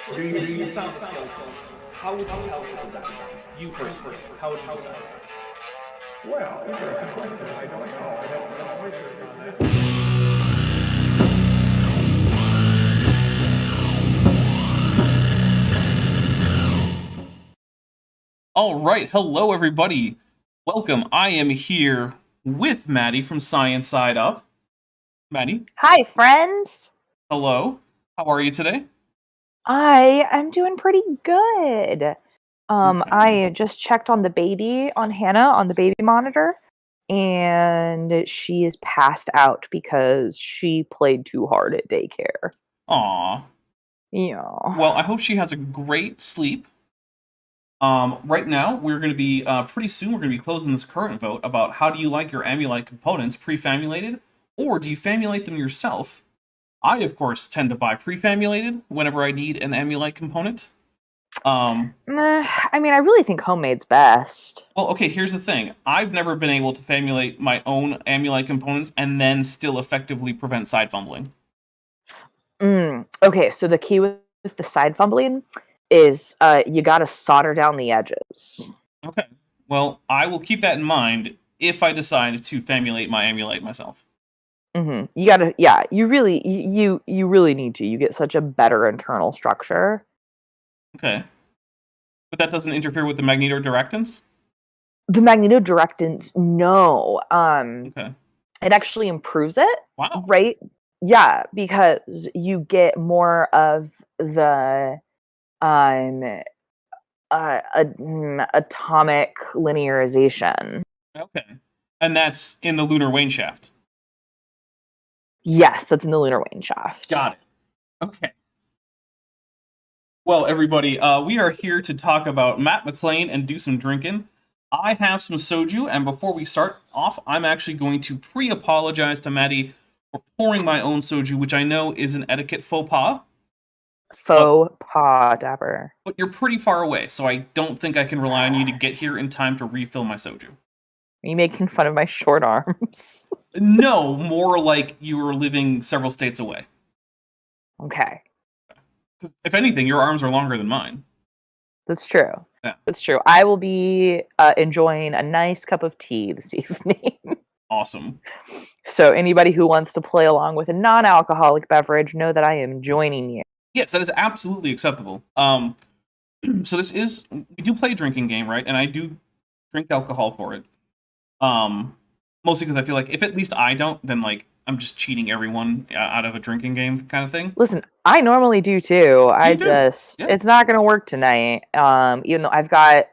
So let's say you found a skeleton. How would you tell if it's a dinosaur? You personally, how would you decide? Well, interesting question. I don't know. I'd have to do some research on that. All right, hello everybody. Welcome. I am here with Maddie from Science Side Up. Maddie, Hi, friends. hello. How are you today? I am doing pretty good. Okay. I just checked on the baby, on Hannah, on the baby monitor, and she is passed out because she played too hard at daycare. Aw. Yeah. Well, I hope she has a great sleep. Right now, we're going to be, pretty soon, we're going to be closing this current vote about how do you like your Amulite components pre-famulated, or do you famulate them yourself? I, of course, tend to buy pre-famulated whenever I need an Amulite component. I mean, I really think homemade's best. Well, okay, here's the thing. I've never been able to famulate my own Amulite components and then still effectively prevent side fumbling. Okay, so the key with the side fumbling is you gotta solder down the edges. Okay. Well, I will keep that in mind if I decide to famulate my Amulite myself. You gotta, yeah, you really need to. You get such a better internal structure. Okay. But that doesn't interfere with the magnetodirectance? The magnetodirectance, no. Okay. It actually improves it. Wow. Right? Yeah, because you get more of the atomic linearization. Okay. And that's in the lunar wane shaft. Yes, that's in the lunar wane shaft. Got it. Okay. Well, everybody, we are here to talk about Matt McLean and do some drinking. I have some soju, and before we start off, I'm actually going to pre-apologize to Maddie for pouring my own soju, which I know is an etiquette faux pas. Faux pas, Dapper. But you're pretty far away, so I don't think I can rely on you to get here in time to refill my soju. Are you making fun of my short arms? No, more like you were living several states away. Okay. Because if anything, your arms are longer than mine. That's true. Yeah. That's true. I will be enjoying a nice cup of tea this evening. Awesome. So anybody who wants to play along with a non-alcoholic beverage, know that I am joining you. Yes, that is absolutely acceptable. So this is, we do play a drinking game, right? And I do drink alcohol for it. Mostly because I feel like if at least I don't, then like I'm just cheating everyone out of a drinking game kind of thing. Listen, I normally do too. Yeah. It's not going to work tonight. Even though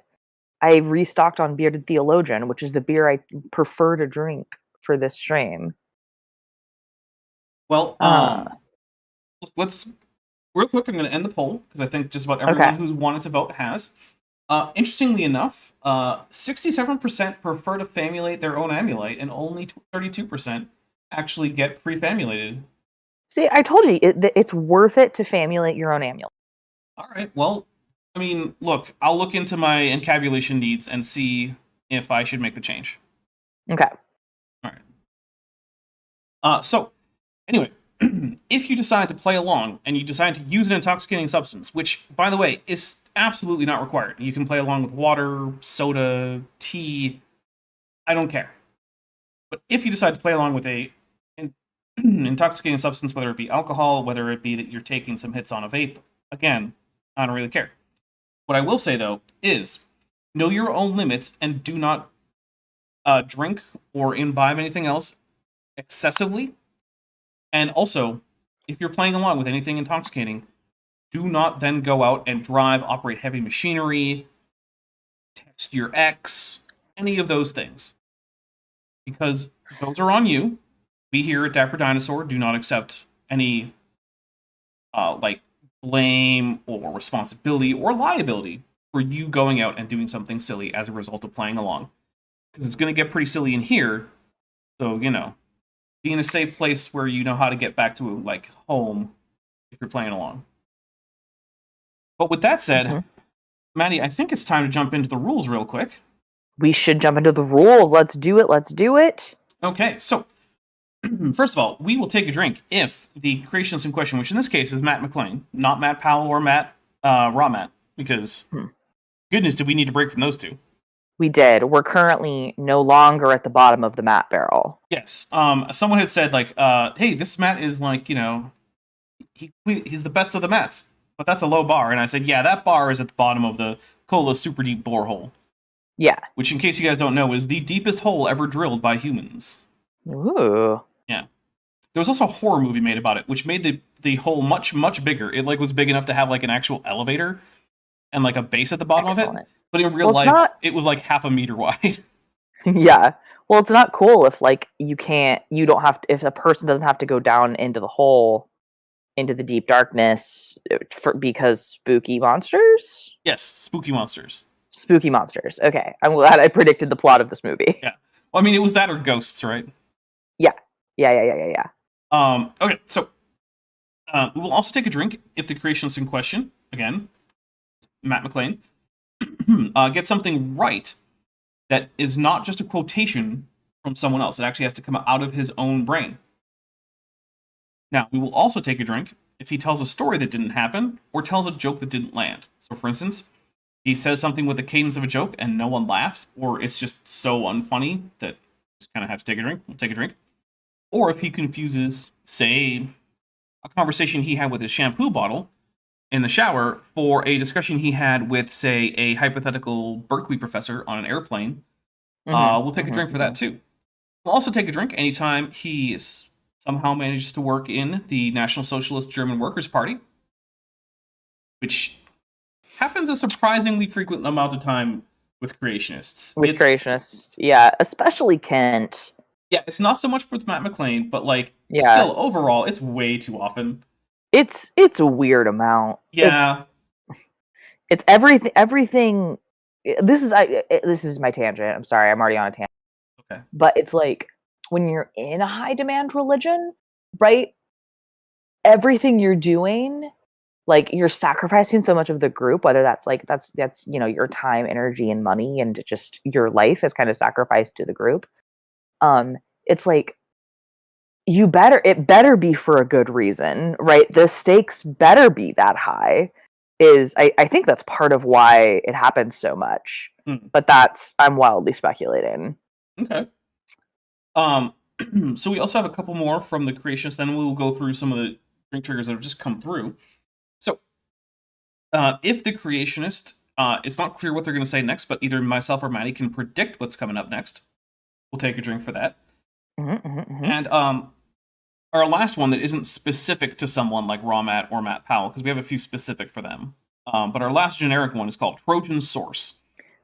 I restocked on Bearded Theologian, which is the beer I prefer to drink for this stream. Well, let's real quick. I'm going to end the poll because I think just about everyone who's wanted to vote has. Interestingly enough, 67% prefer to famulate their own Amulite, and only 32% actually get pre-famulated. See, I told you, it's worth it to famulate your own Amulite. All right, well, I mean, look, I'll look into my encabulation needs and see if I should make the change. Okay. All right. So, anyway, if you decide to play along and you decide to use an intoxicating substance, which, by the way, is absolutely not required. You can play along with water, soda, tea. I don't care. But if you decide to play along with a intoxicating substance, whether it be alcohol, whether it be that you're taking some hits on a vape, again, I don't really care. What I will say, though, is know your own limits and do not drink or imbibe anything else excessively. And also, if you're playing along with anything intoxicating, do not then go out and drive, operate heavy machinery, text your ex, any of those things. Because those are on you. We here at Dapper Dinosaur do not accept any blame or responsibility or liability for you going out and doing something silly as a result of playing along. Because it's going to get pretty silly in here. So, you know, be in a safe place where you know how to get back to, like, home if you're playing along. But with that said, Maddie, I think it's time to jump into the rules real quick. We should jump into the rules. Let's do it. Okay, so First of all, we will take a drink if the creationist in question, which in this case is Matt McLean, not Matt Powell or Matt Raw Matt, because goodness, did we need to break from those two? We did. We're currently no longer at the bottom of the Matt barrel. Yes. Someone had said like, hey, this Matt is like, he's the best of the Matts, but that's a low bar. And I said, yeah, that bar is at the bottom of the Cola super deep borehole. Yeah. Which, in case you guys don't know, is the deepest hole ever drilled by humans. Ooh. Yeah. There was also a horror movie made about it, which made the hole much, much bigger. It like was big enough to have like an actual elevator and like a base at the bottom of it. But in real life, it was like half a meter wide. Yeah. Well, it's not cool if like you don't have to, if a person doesn't have to go down into the hole, into the deep darkness because spooky monsters? Yes, spooky monsters. Spooky monsters. Okay. I'm glad I predicted the plot of this movie. Yeah. Well, I mean, it was that or ghosts, right? Yeah. Yeah. Okay, so we will also take a drink if the creationist in question, again, Matt McLean, gets something right that is not just a quotation from someone else. It actually has to come out of his own brain. Now, we will also take a drink if he tells a story that didn't happen or tells a joke that didn't land. So, for instance, he says something with the cadence of a joke and no one laughs, or it's just so unfunny that you just kind of have to take a drink. We'll take a drink. Or if he confuses, say, a conversation he had with his shampoo bottle in the shower for a discussion he had with, say, a hypothetical Berkeley professor on an airplane, we'll take a drink for that too. We'll also take a drink anytime he somehow manages to work in the National Socialist German Workers' Party, which happens a surprisingly frequent amount of time with creationists. Creationists, yeah, especially Kent. Yeah, it's not so much with Matt McLean, but like, still overall, it's way too often. It's a weird amount. Yeah, it's everything. This is my tangent. I'm sorry, I'm already on a tangent. Okay, but it's like when you're in a high demand religion, right? Everything you're doing, like you're sacrificing so much of the group, whether that's your time, energy, and money, and just your life is kind of sacrificed to the group. It's like it better be for a good reason, right? The stakes better be that high. I think that's part of why it happens so much. But I'm wildly speculating. Okay. So we also have a couple more from the creationists, then we'll go through some of the drink triggers that have just come through. So if the creationist, it's not clear what they're going to say next, but either myself or Maddie can predict what's coming up next. We'll take a drink for that. And our last one that isn't specific to someone like Raw Matt or Matt Powell, because we have a few specific for them. But our last generic one is called Trojan Source.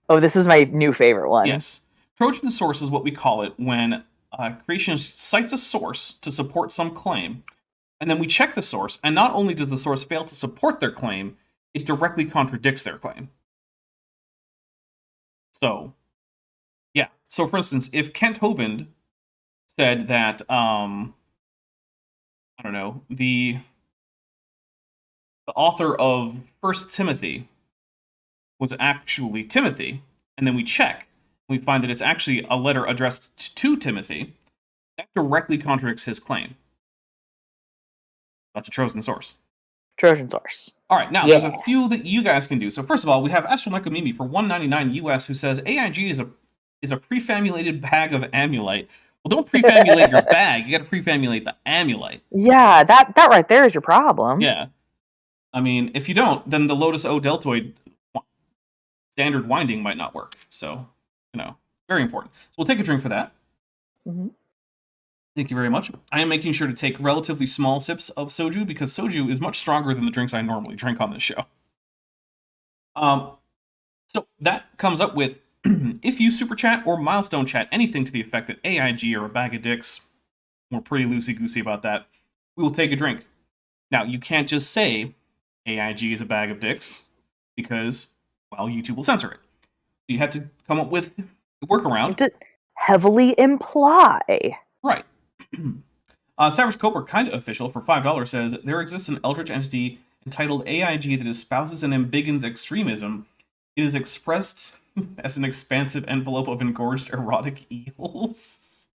Oh, this is my new favorite one. Yes. Trojan Source is what we call it when a creationist cites a source to support some claim, and then we check the source, and not only does the source fail to support their claim, it directly contradicts their claim. So, yeah. So, for instance, if Kent Hovind said that, I don't know, the author of 1 Timothy was actually Timothy, and then we check, and we find that it's actually a letter addressed to Timothy, that directly contradicts his claim. That's a Trojan source. Trojan source. All right, now there's a few that you guys can do. So first of all, we have Astronomical Mimi for $1.99 US who says AIG is a prefamulated bag of amulite. Well, don't prefamulate your bag. You got to prefamulate the amulite. Yeah, that right there is your problem. Yeah. I mean, if you don't, then the Lotus O deltoid standard winding might not work. So, very important. So we'll take a drink for that. Thank you very much. I am making sure to take relatively small sips of soju because soju is much stronger than the drinks I normally drink on this show. So that comes up with, if you super chat or milestone chat anything to the effect that AIG are a bag of dicks, we're pretty loosey-goosey about that, we will take a drink. Now, you can't just say AIG is a bag of dicks because, well, YouTube will censor it. You had to come up with a workaround. To heavily imply. Right. Savage Cobra, kind of official, for $5 says, there exists an eldritch entity entitled AIG that espouses and embiggens extremism. It is expressed as an expansive envelope of engorged erotic eels.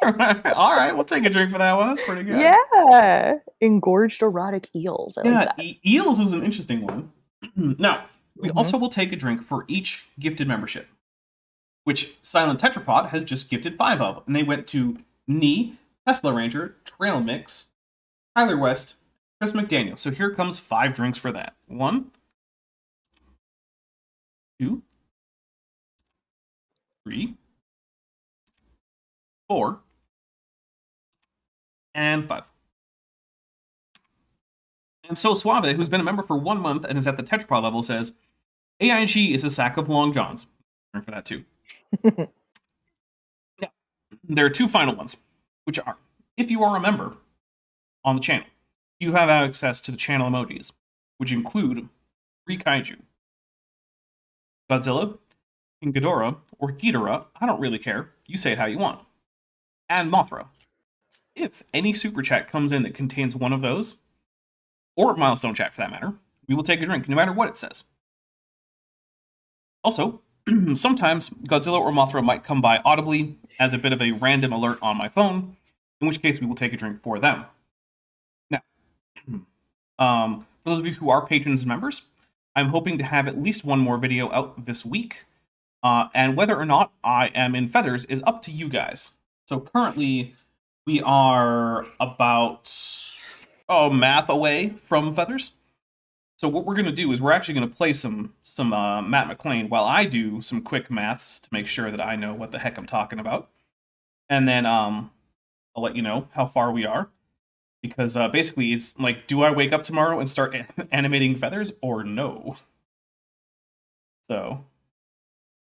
All right, we'll take a drink for that one. That's pretty good. Yeah. Engorged erotic eels. I like that. Eels is an interesting one. Now, we Mhm. also will take a drink for each gifted membership, which Silent Tetrapod has just gifted 5 of, and they went to Nee, Tesla Ranger, Trail Mix, Tyler West, Chris McDaniel. So here comes 5 drinks for that. 1, 2, 3, 4, and 5. And So Suave, who's been a member for 1 month and is at the Tetrapod level, says, AIG is a sack of Long Johns. Drink for that too. Now, there are 2 final ones, which are, if you are a member on the channel, you have access to the channel emojis, which include Free Kaiju, Godzilla, King Ghidorah, or Ghidorah, I don't really care, you say it how you want, and Mothra. If any super chat comes in that contains one of those, or milestone chat for that matter, we will take a drink, no matter what it says. Also, sometimes Godzilla or Mothra might come by audibly as a bit of a random alert on my phone, in which case we will take a drink for them. Now, for those of you who are patrons and members, I'm hoping to have at least one more video out this week, and whether or not I am in feathers is up to you guys. So currently, we are about math away from feathers. So what we're going to do is we're actually going to play some Matt McClain while I do some quick maths to make sure that I know what the heck I'm talking about. And then I'll let you know how far we are. Because basically it's like, do I wake up tomorrow and start animating feathers or no? So,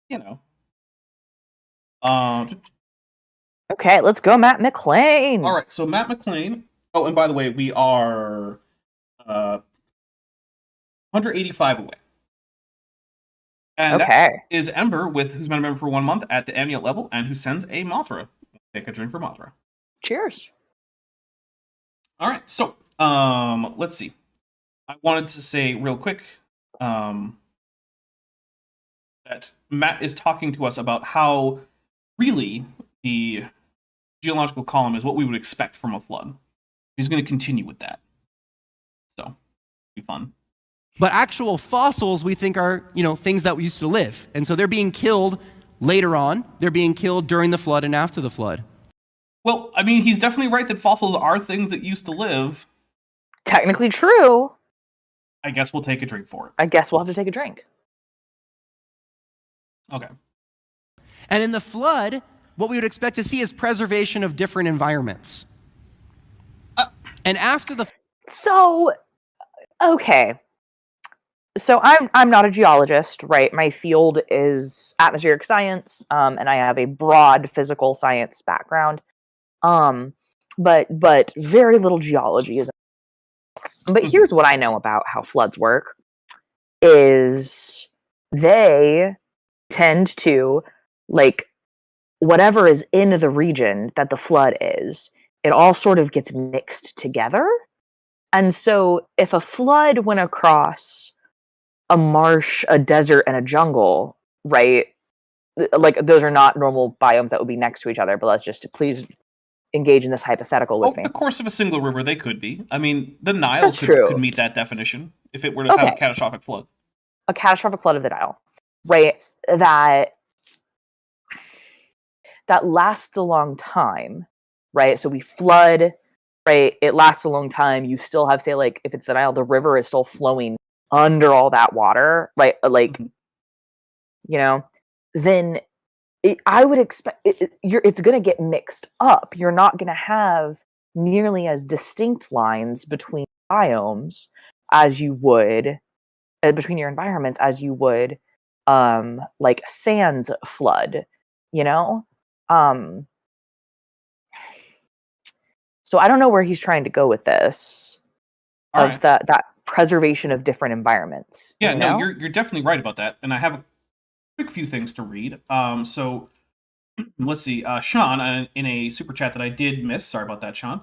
you know. Okay, let's go, Matt McClain. All right, so Matt McClain. Oh, and by the way, we are 185 away. And that is Ember, who's been a member for 1 month at the annual level, and who sends a Mothra. Take a drink for Mothra. Cheers. All right, so let's see. I wanted to say real quick that Matt is talking to us about how really the geological column is what we would expect from a flood. He's going to continue with that. So, it'll be fun. But actual fossils we think are, things that used to live. And so they're being killed later on. They're being killed during the flood and after the flood. Well, I mean, he's definitely right that fossils are things that used to live. Technically true. I guess we'll take a drink for it. I guess we'll have to take a drink. Okay. And in the flood, what we would expect to see is preservation of different environments. And after the... So, okay. So I'm not a geologist, right? My field is atmospheric science, and I have a broad physical science background. But very little geology is. But here's what I know about how floods work: is they tend to, like, whatever is in the region that the flood is, it all sort of gets mixed together. And so if a flood went across a marsh, a desert, and a jungle, right? Like, those are not normal biomes that would be next to each other, but let's just please engage in this hypothetical with me. Over the course of a single river, they could be. I mean, the Nile could meet that definition if it were to have a catastrophic flood. A catastrophic flood of the Nile, right? That lasts a long time, right? So we flood, right? It lasts a long time. You still have, say, like, if it's the Nile, the river is still flowing under all that water, right? Like, then I would expect it's going to get mixed up. You're not going to have nearly as distinct lines between biomes as you would, between your environments as you would, like sands flood, So I don't know where he's trying to go with this, that preservation of different environments. Yeah, no, you're definitely right about that. And I have a quick few things to read. So let's see. Sean, in a super chat that I did miss, sorry about that, Sean.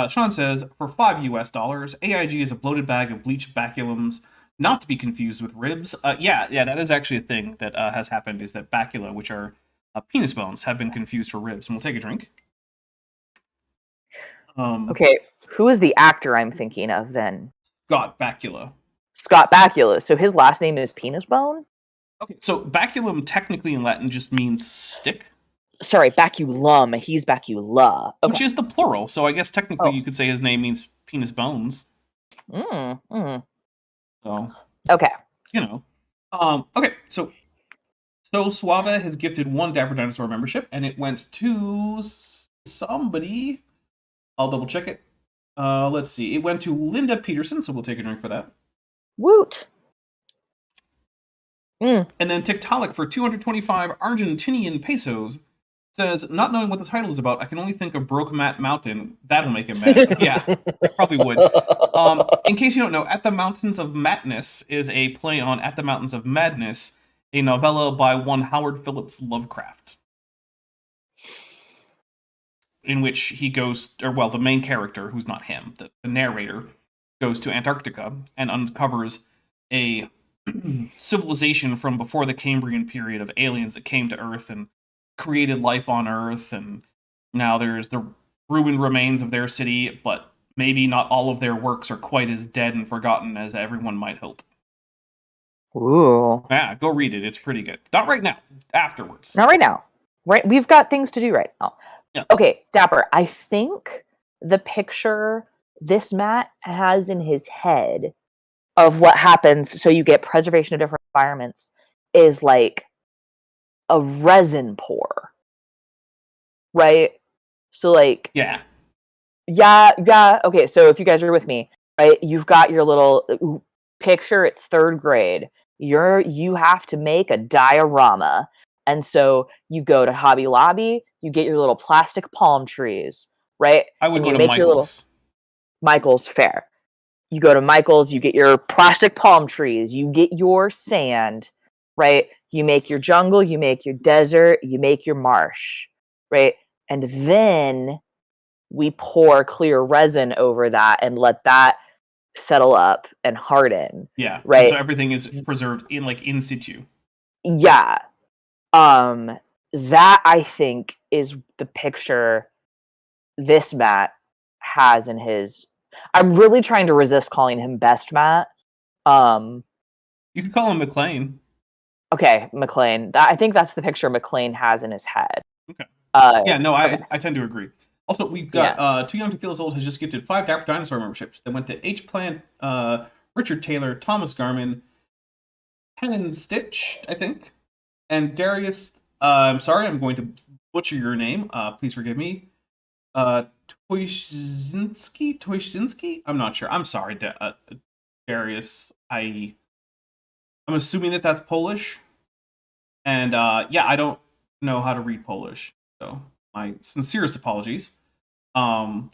Sean says, for $5 AIG is a bloated bag of bleached baculums, not to be confused with ribs. Yeah, that is actually a thing that has happened, is that bacula, which are penis bones, have been confused for ribs. And we'll take a drink. Okay, who is the actor I'm thinking of then? Scott Bakula. Scott Bakula. So his last name is Penis Bone? Okay, so baculum technically in Latin just means stick, Sorry, baculum. He's bacula. Okay. which is the plural. So I guess technically Oh. you could say his name means penis bones. So, Okay. you know. Okay, so Suave has gifted 1 Dapper Dinosaur membership, and it went to somebody. I'll double check it. Let's see. It went to Linda Peterson, so we'll take a drink for that. Woot. And then Tiktaalik for 225 Argentinian pesos says, not knowing what the title is about, I can only think of Broke Matt Mountain. That'll make him mad. Yeah, probably would. In case you don't know, At the Mountains of Mattness is a play on At the Mountains of Madness, a novella by one Howard Phillips Lovecraft, in which he goes, or well, the main character, who's not him, the narrator, goes to Antarctica and uncovers a civilization from before the Cambrian period of aliens that came to Earth and created life on Earth, and now there's the ruined remains of their city, but maybe not all of their works are quite as dead and forgotten as everyone might hope. Ooh. Yeah, go read it. It's pretty good. Not right now. Afterwards. Not right now. Right? We've got things to do right now. Yeah. Okay, Dapper, I think the picture this Matt has in his head of what happens so you get preservation of different environments is like a resin pour. Right? So like Yeah. yeah. Okay, so if you guys are with me, right, you've got your little picture, it's 3rd grade. You have to make a diorama. And so you go to Hobby Lobby, you get your little plastic palm trees, right? I would And go you to make your little Michael's. Michael's Fair. You go to Michael's, you get your plastic palm trees, you get your sand, right? You make your jungle, you make your desert, you make your marsh, right? And then we pour clear resin over that and let that settle up and harden. Yeah. Right. So everything is preserved in situ. Yeah. That I think is the picture this Matt has in his. I'm really trying to resist calling him Best Matt. You can call him McLean. Okay, McLean. I think that's the picture McLean has in his head. Okay. Okay. I tend to agree. Also, we've got Too Young to Feel As Old has just gifted 5 Dapper Dinosaur memberships that went to H. Plant, Richard Taylor, Thomas Garman, Henan Stitch, I think, and Darius. I'm sorry, I'm going to butcher your name. Please forgive me. Toyszinski? I'm not sure. I'm sorry, Darius. I'm assuming that that's Polish. And I don't know how to read Polish. So my sincerest apologies. And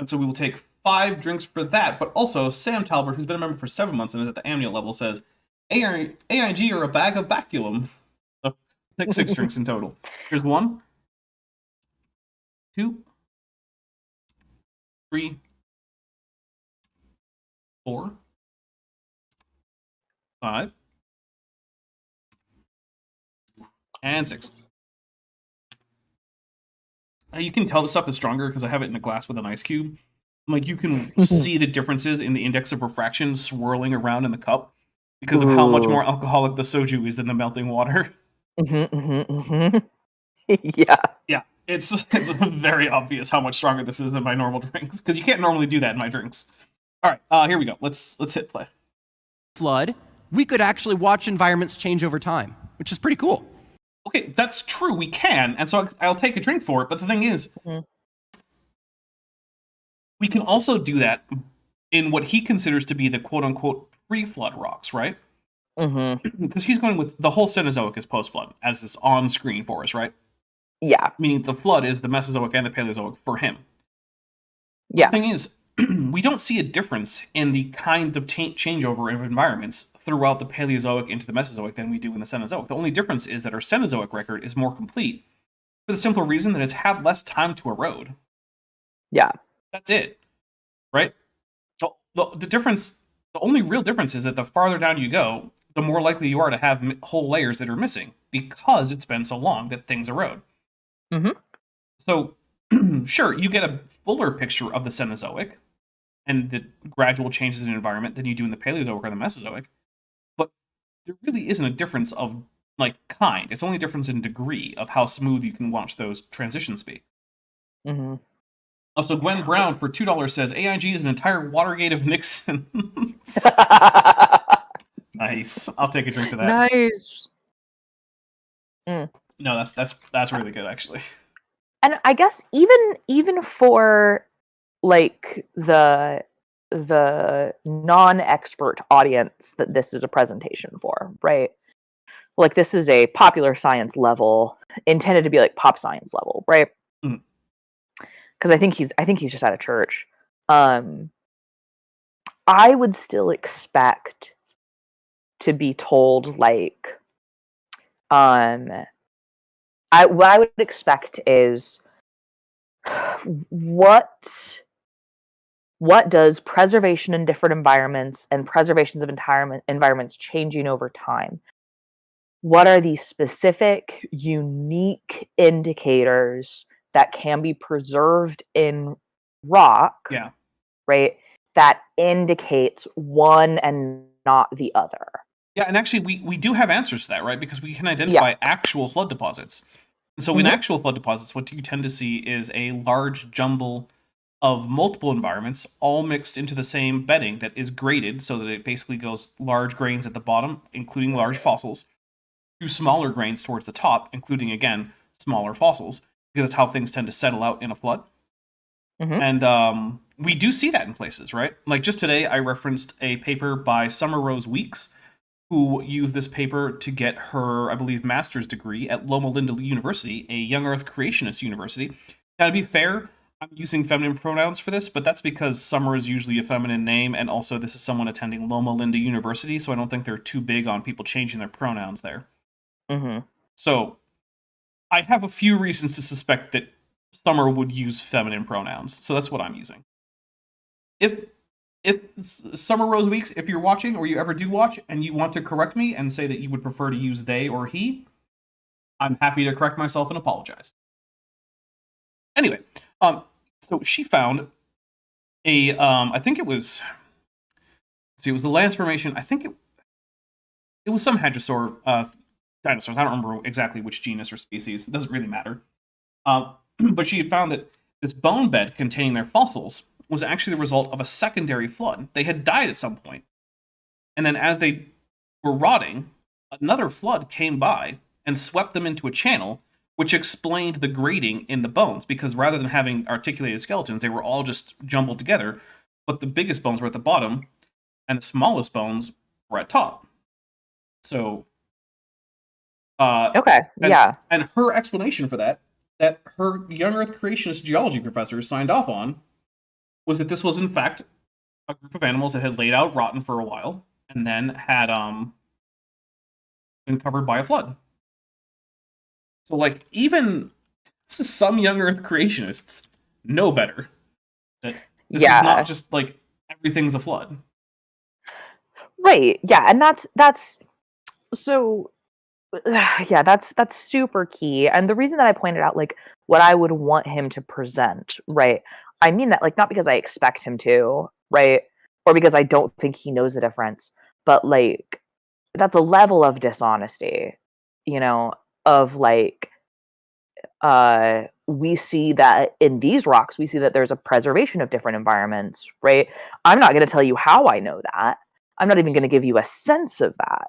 so we will take 5 drinks for that. But also, Sam Talbert, who's been a member for 7 months and is at the amniote level, says, AIG or a bag of baculum. So take 6 drinks in total. Here's 1, 2, 3, 4, 5, and 6. You can tell the stuff is stronger because I have it in a glass with an ice cube. Like, you can see the differences in the index of refraction swirling around in the cup because of how much more alcoholic the soju is than the melting water. Yeah. Yeah, it's very obvious how much stronger this is than my normal drinks because you can't normally do that in my drinks. All right, here we go. Let's hit play. Flood, we could actually watch environments change over time, which is pretty cool. Okay, that's true. We can, and so I'll take a drink for it. But the thing is, we can also do that in what he considers to be the quote-unquote pre-flood rocks, right? Because he's going with the whole Cenozoic as post-flood, as is on screen for us, right? Yeah. Meaning the flood is the Mesozoic and the Paleozoic for him. Yeah. The thing is, we don't see a difference in the kind of changeover of environments throughout the Paleozoic into the Mesozoic than we do in the Cenozoic. The only difference is that our Cenozoic record is more complete for the simple reason that it's had less time to erode. Yeah. That's it, right? The difference, the only real difference is that the farther down you go, the more likely you are to have whole layers that are missing because it's been so long that things erode. Mm-hmm. So sure, you get a fuller picture of the Cenozoic and the gradual changes in environment than you do in the Paleozoic or the Mesozoic, but there really isn't a difference of like kind. It's only a difference in degree of how smooth you can watch those transitions be. Mm-hmm. Also, Gwen Brown for $2 says AIG is an entire Watergate of Nixon. Nice. I'll take a drink to that. Nice. No, that's really good actually. And I guess even for like the non-expert audience that this is a presentation for, right? Like this is a popular science level intended to be like pop science level, right? Mhm. Because I think he's just out of church. I would still expect to be told like what I would expect is what does preservation in different environments and preservations of environments changing over time? What are the specific, unique indicators that can be preserved in rock, Yeah. right, that indicates one and not the other? Yeah, and actually we do have answers to that, right? Because we can identify actual flood deposits. And so in actual flood deposits, what you tend to see is a large jumble of multiple environments all mixed into the same bedding that is graded so that it basically goes large grains at the bottom, including large fossils, to smaller grains towards the top, including, again, smaller fossils, because that's how things tend to settle out in a flood. And we do see that in places, right? Like just today, I referenced a paper by Summer Rose Weeks, who used this paper to get her, I believe, master's degree at Loma Linda University, a young earth creationist university. Now, to be fair, I'm using feminine pronouns for this, but that's because Summer is usually a feminine name, and also this is someone attending Loma Linda University, so I don't think they're too big on people changing their pronouns there. So, I have a few reasons to suspect that Summer would use feminine pronouns, so that's what I'm using. If Summer Rose Weeks, if you're watching, or you ever do watch, and you want to correct me and say that you would prefer to use they or he, I'm happy to correct myself and apologize. Anyway, so she found a, I think it was, it was the Lance Formation, I think it was some hadrosaur dinosaurs, I don't remember exactly which genus or species, it doesn't really matter. But she had found that this bone bed containing their fossils was actually the result of a secondary flood. They had died at some point. And then as they were rotting, another flood came by and swept them into a channel, which explained the grading in the bones, because rather than having articulated skeletons, they were all just jumbled together, but the biggest bones were at the bottom, and the smallest bones were at top. So, Okay, yeah. And her explanation for that her young earth creationist geology professor signed off on, was that this was in fact a group of animals that had laid out rotten for a while, and then had been covered by a flood. So, like, even some young earth creationists know better. That this is not just, like, everything's a flood. Right, yeah, and that's so, yeah, that's super key. And the reason that I pointed out, like, what I would want him to present, right, I mean that, like, not because I expect him to, right, or because I don't think he knows the difference, but, like, that's a level of dishonesty, you know, of, like, we see that in these rocks, we see that there's a preservation of different environments, right? I'm not going to tell you how I know that. I'm not even going to give you a sense of that.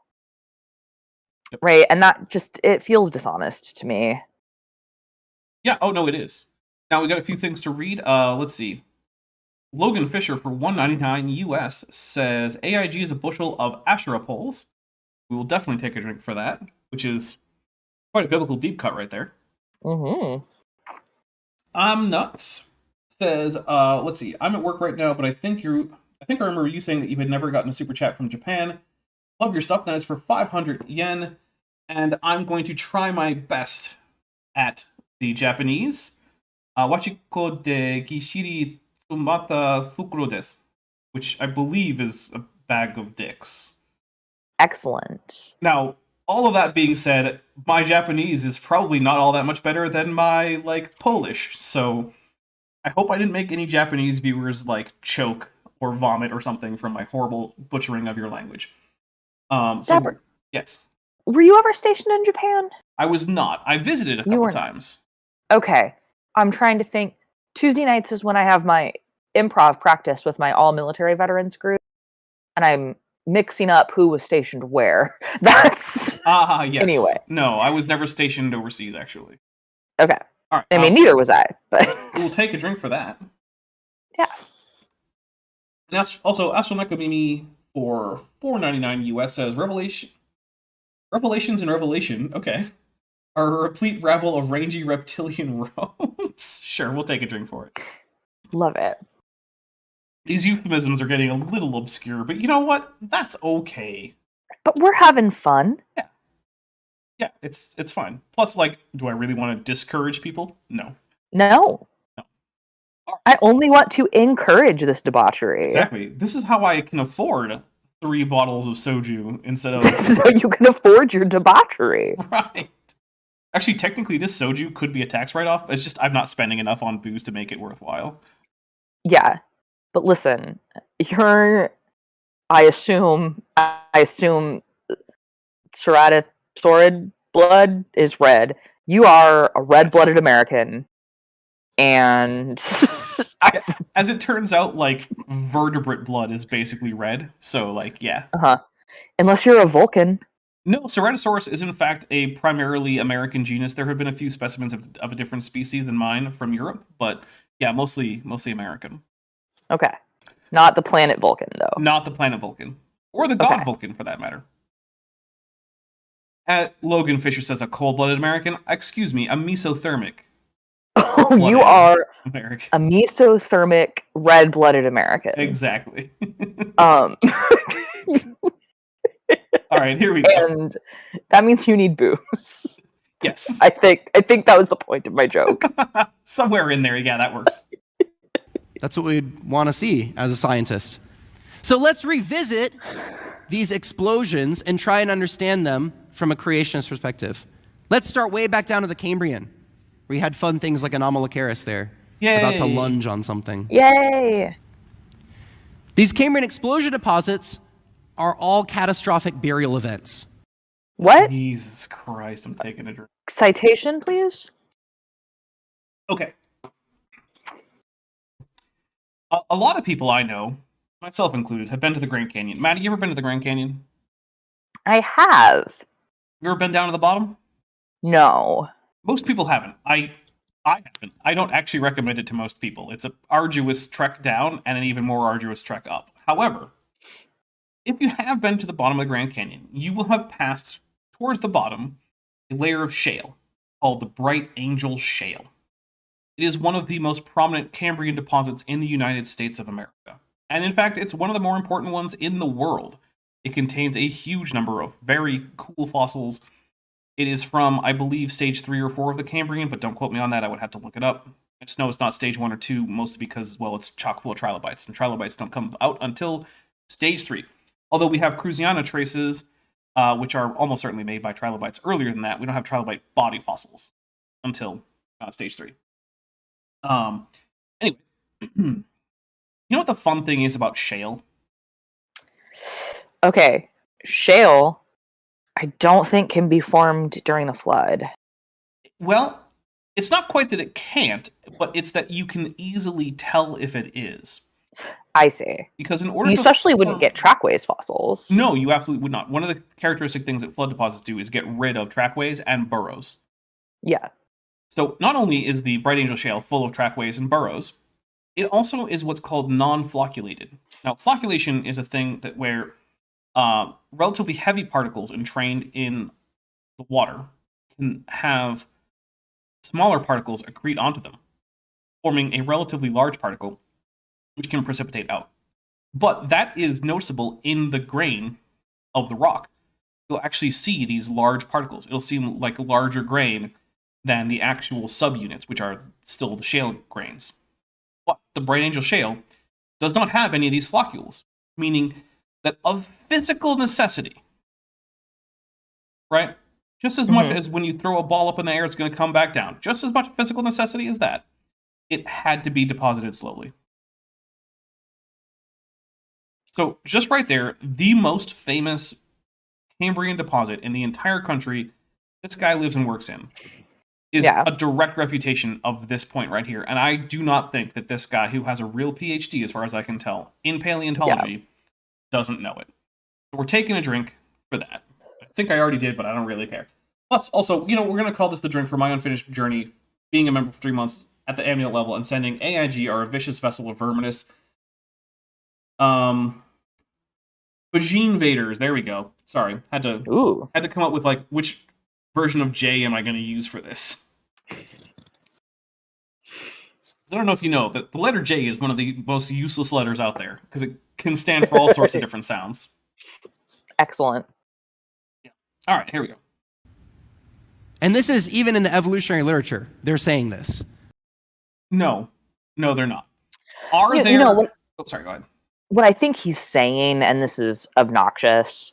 Right? And that just, it feels dishonest to me. Yeah, oh no, it is. Now we got a few things to read. Let's see. Logan Fisher for $1.99 US says AIG is a bushel of Asherah poles. We will definitely take a drink for that, which is quite a biblical deep cut right there. I'm nuts. Says, let's see. I'm at work right now, but I think I remember you saying that you had never gotten a super chat from Japan. Love your stuff. That is for 500 yen, and I'm going to try my best at the Japanese. Wachiko de Gishiri Tsumata Fukuro desu, which I believe is a bag of dicks. Excellent. Now, all of that being said, my Japanese is probably not all that much better than my, like, Polish, so I hope I didn't make any Japanese viewers, like, choke or vomit or something from my horrible butchering of your language. Dapper, Yes. were you ever stationed in Japan? I was not. I visited a You couple weren't. times. Okay. I'm trying to think. Tuesday nights is when I have my improv practice with my all-military veterans group, and I'm mixing up who was stationed where. That's... Yes. Anyway. No, I was never stationed overseas, actually. Okay. All right. I mean, neither was I, but... We'll take a drink for that. Yeah. And also, Astronomical Mimi for $4.99 US says, Revelations in Revelation, okay, are a replete rabble of rangy reptilian robes. Sure, we'll take a drink for it. Love it. These euphemisms are getting a little obscure, but you know what? That's okay. But we're having fun. Yeah, it's fine. Plus, like, do I really want to discourage people? No. No. I only want to encourage this debauchery. Exactly. This is how I can afford 3 bottles of soju instead of... So you can afford your debauchery. Right. Actually, technically, this soju could be a tax write-off. It's just I'm not spending enough on booze to make it worthwhile. Yeah. But listen, you're... I assume Sorid blood is red. You are a red-blooded American. And... As it turns out, like, vertebrate blood is basically red. So, like, yeah. Uh-huh. Unless you're a Vulcan. No, Ceratosaurus is in fact a primarily American genus. There have been a few specimens of a different species than mine from Europe, but yeah, mostly American. Okay. Not the planet Vulcan, though. Not the planet Vulcan. Or the god Vulcan, for that matter. Logan Fisher says a cold-blooded American. Excuse me, a mesothermic. Oh, you are American. a mesothermic, red-blooded American. Exactly. All right, here we go. And that means you need booze. Yes. I think that was the point of my joke. Somewhere in there, yeah, that works. That's what we'd want to see as a scientist. So let's revisit these explosions and try and understand them from a creationist perspective. Let's start way back down to the Cambrian. We had fun things like Anomalocaris there. Yay. About to lunge on something. Yay! These Cambrian explosion deposits are all catastrophic burial events. What? Jesus Christ, I'm taking a drink. Citation, please? Okay. A lot of people I know, myself included, have been to the Grand Canyon. Maddie, you ever been to the Grand Canyon? I have. You ever been down to the bottom? No. Most people haven't. I haven't. I don't actually recommend it to most people. It's an arduous trek down and an even more arduous trek up. However, if you have been to the bottom of the Grand Canyon, you will have passed towards the bottom a layer of shale called the Bright Angel Shale. It is one of the most prominent Cambrian deposits in the United States of America. And in fact, it's one of the more important ones in the world. It contains a huge number of very cool fossils. It is from, I believe, stage 3 or 4 of the Cambrian, but don't quote me on that. I would have to look it up. I just know it's not stage 1 or 2, mostly because, well, it's chock full of trilobites, and trilobites don't come out until stage 3. Although we have Cruziana traces, which are almost certainly made by trilobites earlier than that. We don't have trilobite body fossils until stage 3. Anyway, you know what the fun thing is about shale? Okay. Shale, I don't think can be formed during the flood. Well, it's not quite that it can't, but it's that you can easily tell if it is. I see. Because in order You to especially form... wouldn't get trackways fossils. No, you absolutely would not. One of the characteristic things that flood deposits do is get rid of trackways and burrows. Yeah. So not only is the Bright Angel Shale full of trackways and burrows, it also is what's called non-flocculated. Now, flocculation is a thing that where relatively heavy particles entrained in the water can have smaller particles accrete onto them, forming a relatively large particle, which can precipitate out. But that is noticeable in the grain of the rock. You'll actually see these large particles. It'll seem like a larger grain than the actual subunits, which are still the shale grains. But the Bright Angel Shale does not have any of these floccules, meaning that of physical necessity, right? Just as much as when you throw a ball up in the air, it's going to come back down. Just as much physical necessity as that. It had to be deposited slowly. So just right there, the most famous Cambrian deposit in the entire country this guy lives and works in is a direct refutation of this point right here. And I do not think that this guy, who has a real PhD, as far as I can tell, in paleontology, doesn't know it. So we're taking a drink for that. I think I already did, but I don't really care. Plus, also, we're going to call this the drink for my unfinished journey, being a member for 3 months at the amulet level and sending AIG, our vicious vessel of verminous. Vagine Vaders, there we go. Sorry, had to come up with which version of J am I going to use for this? I don't know if you know that the letter J is one of the most useless letters out there because it can stand for all sorts of different sounds. Excellent. Yeah. All right, here we go. And this is even in the evolutionary literature. They're saying this. No, they're not. Are there? Oh, sorry. Go ahead. What I think he's saying, and this is obnoxious,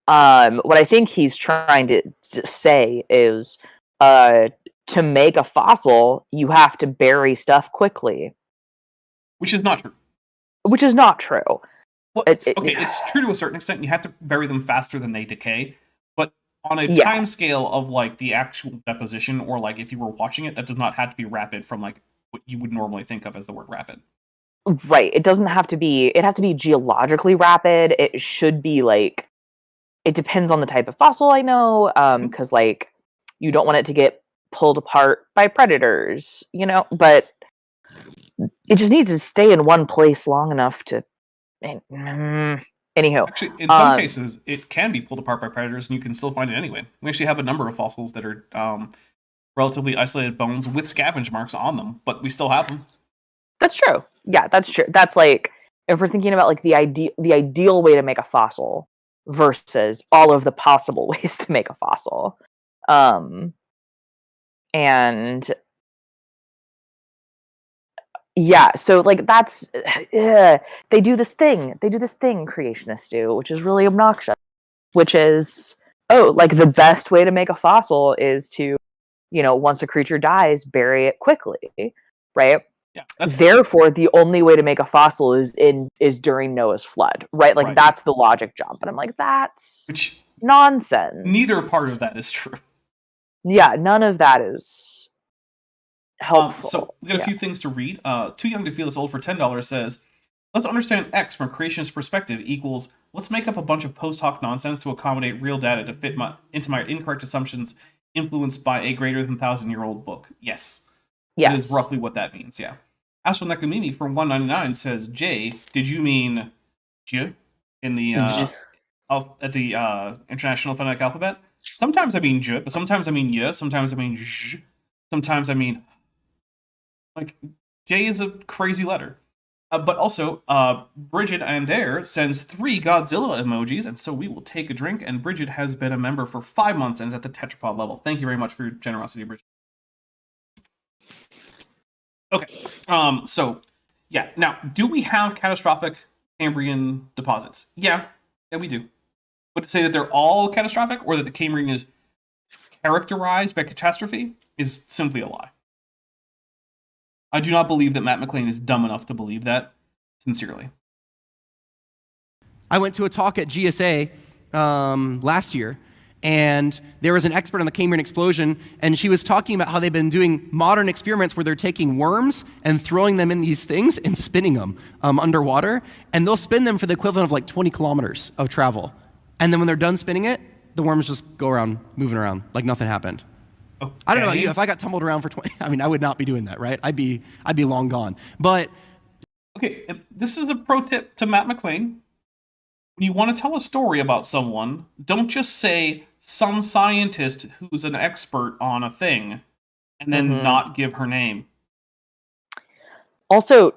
what I think he's trying to say is, to make a fossil, you have to bury stuff quickly. Which is not true. Well, it's true to a certain extent. You have to bury them faster than they decay. But on a time scale of the actual deposition, or if you were watching it, that does not have to be rapid from what you would normally think of as the word rapid. Right. It doesn't have to be, it has to be geologically rapid. It should be it depends on the type of fossil, I know, because you don't want it to get pulled apart by predators, but it just needs to stay in one place long enough to. Anywho, actually, in some cases, it can be pulled apart by predators, and you can still find it anyway. We actually have a number of fossils that are relatively isolated bones with scavenge marks on them, but we still have them. That's true. Yeah, that's true. That's if we're thinking about the ideal way to make a fossil versus all of the possible ways to make a fossil. And yeah, so that's they do this thing creationists do, which is really obnoxious, which is the best way to make a fossil is to once a creature dies, bury it quickly, right? Yeah, therefore the only way to make a fossil is during Noah's flood, right? Right. That's the logic jump, and I'm that's nonsense. Neither part of that is true. Yeah, none of that is helpful. So we got a few things to read. Too Young to Feel This Old for $10 says, let's understand X from a creationist perspective equals, let's make up a bunch of post hoc nonsense to accommodate real data to fit into my incorrect assumptions influenced by a greater than 1,000-year-old book. Yes. That is roughly what that means, yeah. Astro Nekomini from 199 says, J, did you mean J in the at the International Phonetic Alphabet? Sometimes I mean J, but sometimes I mean Y, sometimes I mean J, sometimes I mean J is a crazy letter. But also, Bridget Ander sends 3 Godzilla emojis, and so we will take a drink, and Bridget has been a member for 5 months and is at the tetrapod level. Thank you very much for your generosity, Bridget. Okay, so, yeah. Now, do we have catastrophic Cambrian deposits? Yeah, we do. But to say that they're all catastrophic, or that the Cambrian is characterized by catastrophe, is simply a lie. I do not believe that Matt McLean is dumb enough to believe that, sincerely. I went to a talk at GSA last year, and there was an expert on the Cambrian explosion, and she was talking about how they've been doing modern experiments where they're taking worms and throwing them in these things and spinning them underwater, and they'll spin them for the equivalent of 20 kilometers of travel. And then when they're done spinning it, the worms just go around, moving around, like nothing happened. Okay. I don't know about you. If I got tumbled around for 20, I would not be doing that, right? I'd be long gone. But okay, this is a pro tip to Matt McLean. When you want to tell a story about someone, don't just say some scientist who's an expert on a thing, and then not give her name. Also,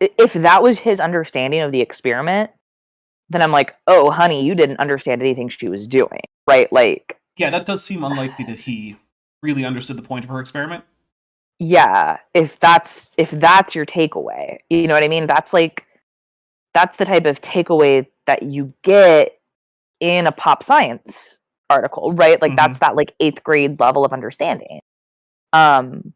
if that was his understanding of the experiment, then I'm oh, honey, you didn't understand anything she was doing, right? Yeah, that does seem unlikely that he really understood the point of her experiment. Yeah, if that's your takeaway, you know what I mean? That's the type of takeaway that you get in a pop science article, right? Like Mhm. that's that like 8th grade level of understanding. And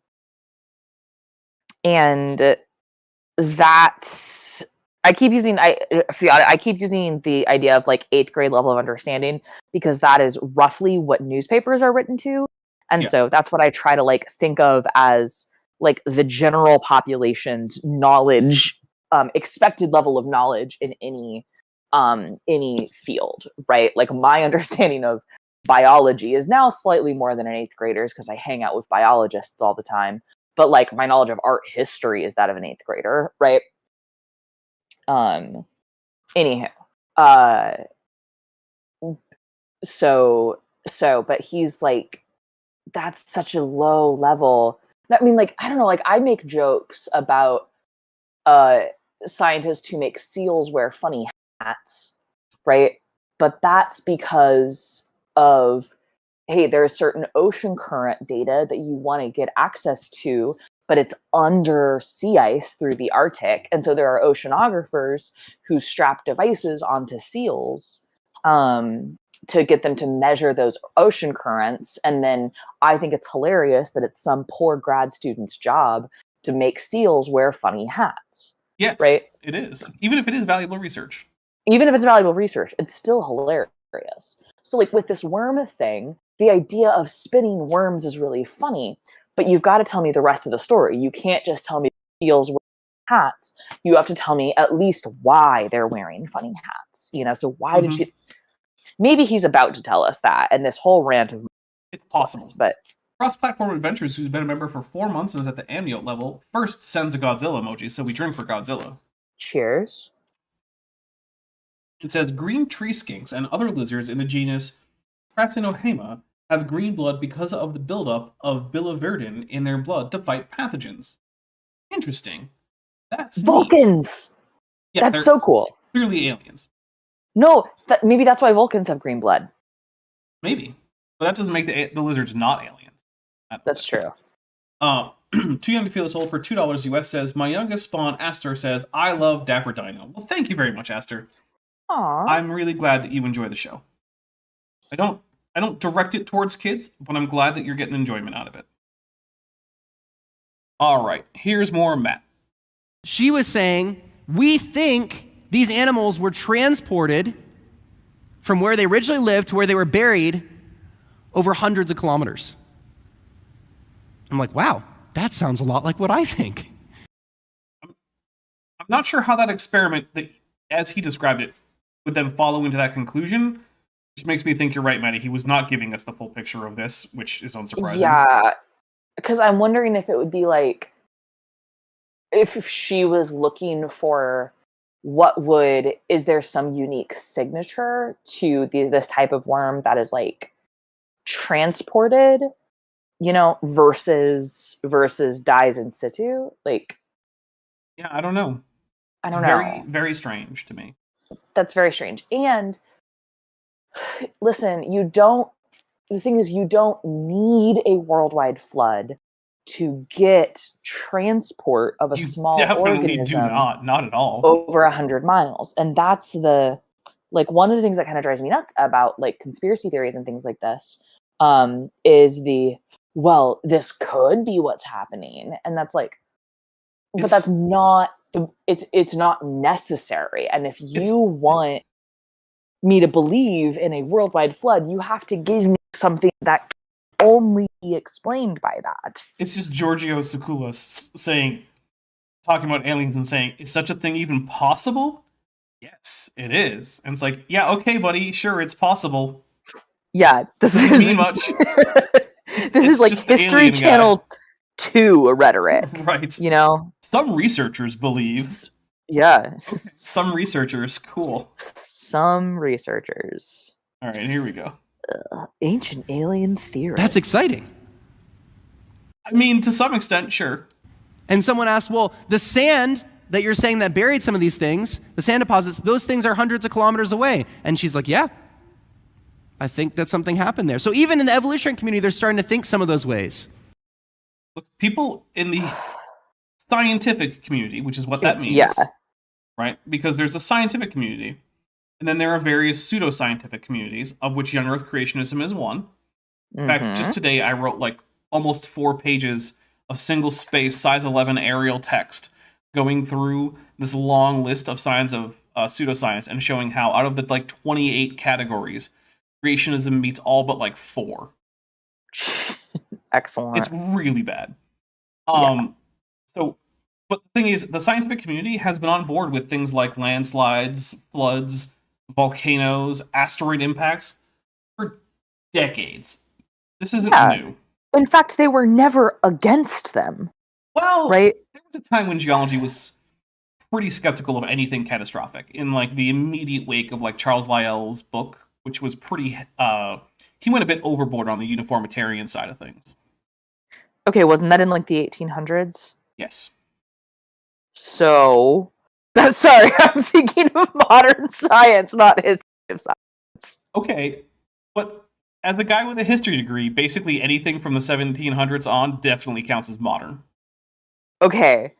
that's I keep using the idea of like 8th grade level of understanding because that is roughly what newspapers are written to. And Yeah. so that's what I try to like think of as like the general population's knowledge, expected level of knowledge in any field, right? Like my understanding of biology is now slightly more than an 8th grader's because I hang out with biologists all the time. But like my knowledge of art history is that of an 8th grader, right? Anyhow, but he's like, that's such a low level. I mean, like, I don't know, like I make jokes about scientists who make seals wear funny hats, right? But that's because of, hey, there's certain ocean current data that you want to get access to, but it's under sea ice through the Arctic. And so there are oceanographers who strap devices onto seals to get them to measure those ocean currents. And then I think it's hilarious that it's some poor grad student's job to make seals wear funny hats. Yes, right? It is. Even if it is valuable research. Even if it's valuable research, it's still hilarious. So like with this worm thing, the idea of spinning worms is really funny, but you've got to tell me the rest of the story. You can't just tell me seals wear hats. You have to tell me at least why they're wearing funny hats. You know, so why did she? Maybe he's about to tell us that, and this whole rant is it's possible. But Cross-Platform Adventures, who's been a member for 4 months and is at the amniote level, first sends a Godzilla emoji, so we drink for Godzilla. Cheers. It says green tree skinks and other lizards in the genus Prasinohema have green blood because of the buildup of biliverdin in their blood to fight pathogens. Interesting. That's Vulcans. Yeah, that's so cool. Clearly aliens. No, maybe that's why Vulcans have green blood. Maybe, but that doesn't make the lizards not aliens. That's true. Too Young to Feel This Old for $2 US says, my youngest spawn, Aster, says, I love Dapper Dino. Well, thank you very much, Aster. Aww. I'm really glad that you enjoy the show. I don't direct it towards kids, but I'm glad that you're getting enjoyment out of it. All right, here's more Matt. She was saying, we think these animals were transported from where they originally lived to where they were buried over hundreds of kilometers. I'm like, wow, that sounds a lot like what I think. I'm not sure how that experiment, as he described it, would then follow into that conclusion, which makes me think you're right, Maddie. He was not giving us the full picture of this, which is unsurprising. Yeah, because I'm wondering if it would be like, if she was looking for is there some unique signature to this type of worm that is like transported, you know, versus dies in situ? Like, yeah, I don't know. I don't know. Very, very strange to me. That's very strange. And listen, the thing is, you don't need a worldwide flood to get transport of a small organism. Not at all. Over 100 miles. And that's like one of the things that kind of drives me nuts about like conspiracy theories and things like this, is well, this could be what's happening. And that's like, but that's not, it's not necessary. And if you want me to believe in a worldwide flood, you have to give me something that can only be explained by that. It's just Giorgio Tsoukalos talking about aliens and saying, is such a thing even possible? Yes, it is. And it's like, yeah, okay, buddy, sure, it's possible. Yeah, this is me much. This is like History Channel 2 rhetoric. Right. You know? Some researchers believe. Yeah. Some researchers, cool. Some researchers. All right, here we go. Ancient alien theorists. That's exciting. I mean, to some extent, sure. And someone asked, well, the sand that you're saying that buried some of these things, the sand deposits, those things are hundreds of kilometers away. And she's like, yeah, I think that something happened there. So even in the evolutionary community, they're starting to think some of those ways. Look, people in the scientific community, which is what that means, yeah, right? Because there's a scientific community, And then there are various pseudoscientific communities, of which young Earth creationism is one. In fact, just today I wrote like almost 4 pages of single space size 11 Arial text going through this long list of signs of pseudoscience and showing how out of the like 28 categories, creationism meets all but like 4. Excellent. It's really bad. So, but the thing is, the scientific community has been on board with things like landslides, floods, volcanoes, asteroid impacts for decades. This isn't new. In fact, they were never against them. Well, right? There was a time when geology was pretty skeptical of anything catastrophic. In like the immediate wake of like Charles Lyell's book, which was pretty, he went a bit overboard on the uniformitarian side of things. Okay, wasn't that in like the 1800s? Yes. So, sorry, I'm thinking of modern science, not history of science. Okay, but as a guy with a history degree, basically anything from the 1700s on definitely counts as modern. Okay,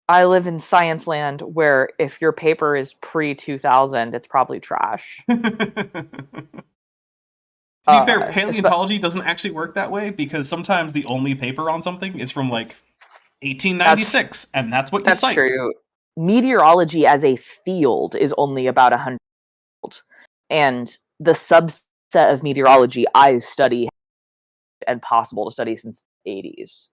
I live in science land where if your paper is pre-2000, it's probably trash. To be fair, paleontology doesn't actually work that way because sometimes the only paper on something is from like 1896, and that's what you cite. That's true. Meteorology as a field is only about 100 years old, and the subset of meteorology I study and possible to study since the 80s.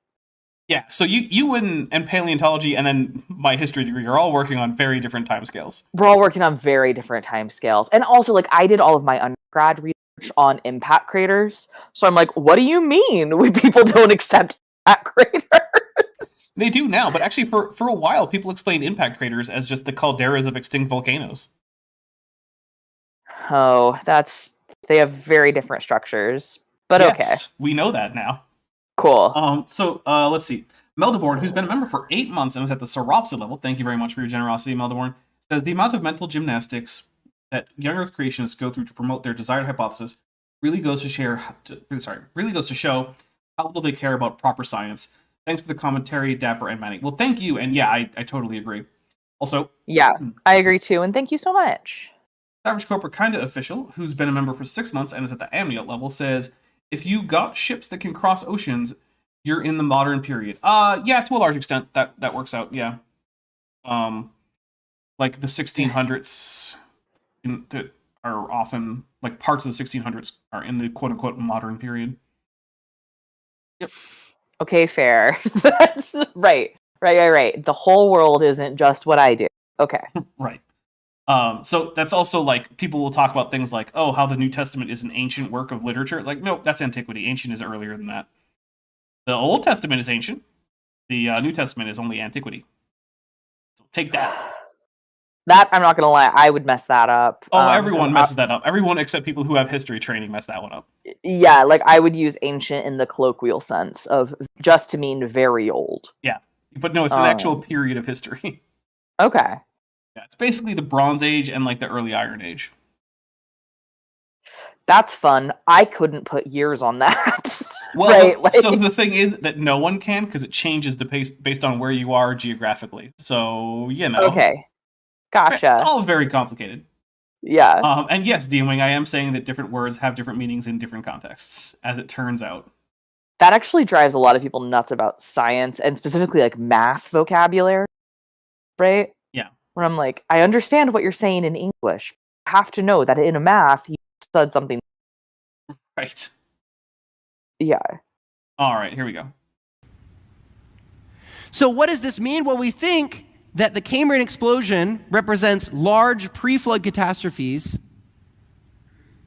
Yeah, so you and paleontology and then my history degree are all working on very different timescales. We're all working on very different timescales. And also, like, I did all of my undergrad research on impact craters. So I'm like, what do you mean when people don't accept impact craters? They do now, but actually for a while, people explained impact craters as just the calderas of extinct volcanoes. Oh, they have very different structures, but yes, okay. We know that now. Cool. So let's see. Meldeborn, who's been a member for 8 months and was at the Sauropsid level, thank you very much for your generosity, Meldeborn, says the amount of mental gymnastics that young Earth creationists go through to promote their desired hypothesis really goes to show how little they care about proper science. Thanks for the commentary, Dapper and Maddie. Well, thank you, and yeah, I totally agree. Also, yeah, I agree too, and thank you so much. Savage Corporate Kinda Official, who's been a member for 6 months and is at the Amniot level, says, if you got ships that can cross oceans, you're in the modern period. Yeah, to a large extent, that works out, yeah. Like the 1600s that are often, like parts of the 1600s are in the quote-unquote modern period. Yep. Okay, fair. That's right. The whole world isn't just what I do. Okay. Right. So that's also like people will talk about things like, oh, how the New Testament is an ancient work of literature. It's like, nope, that's antiquity. Ancient is earlier than that. The Old Testament is ancient. The New Testament is only antiquity. So take that. That, I'm not going to lie, I would mess that up. Oh, everyone messes that up. Everyone except people who have history training mess that one up. Yeah, like I would use ancient in the colloquial sense of just to mean very old. Yeah, but no, it's an actual period of history. Okay. Yeah, it's basically the Bronze Age and like the early Iron Age. That's fun. I couldn't put years on that. Well, right? So the thing is that no one can because it changes based on where you are geographically. So, you know. Okay. Gotcha. It's all very complicated. Yeah. And yes, DMing, I am saying that different words have different meanings in different contexts, as it turns out. That actually drives a lot of people nuts about science and specifically like math vocabulary, right? Yeah. Where I'm like, I understand what you're saying in English. I have to know that in a math you said something. Right. Yeah. All right, here we go. So what does this mean? Well, we think that the Cambrian explosion represents large pre-flood catastrophes,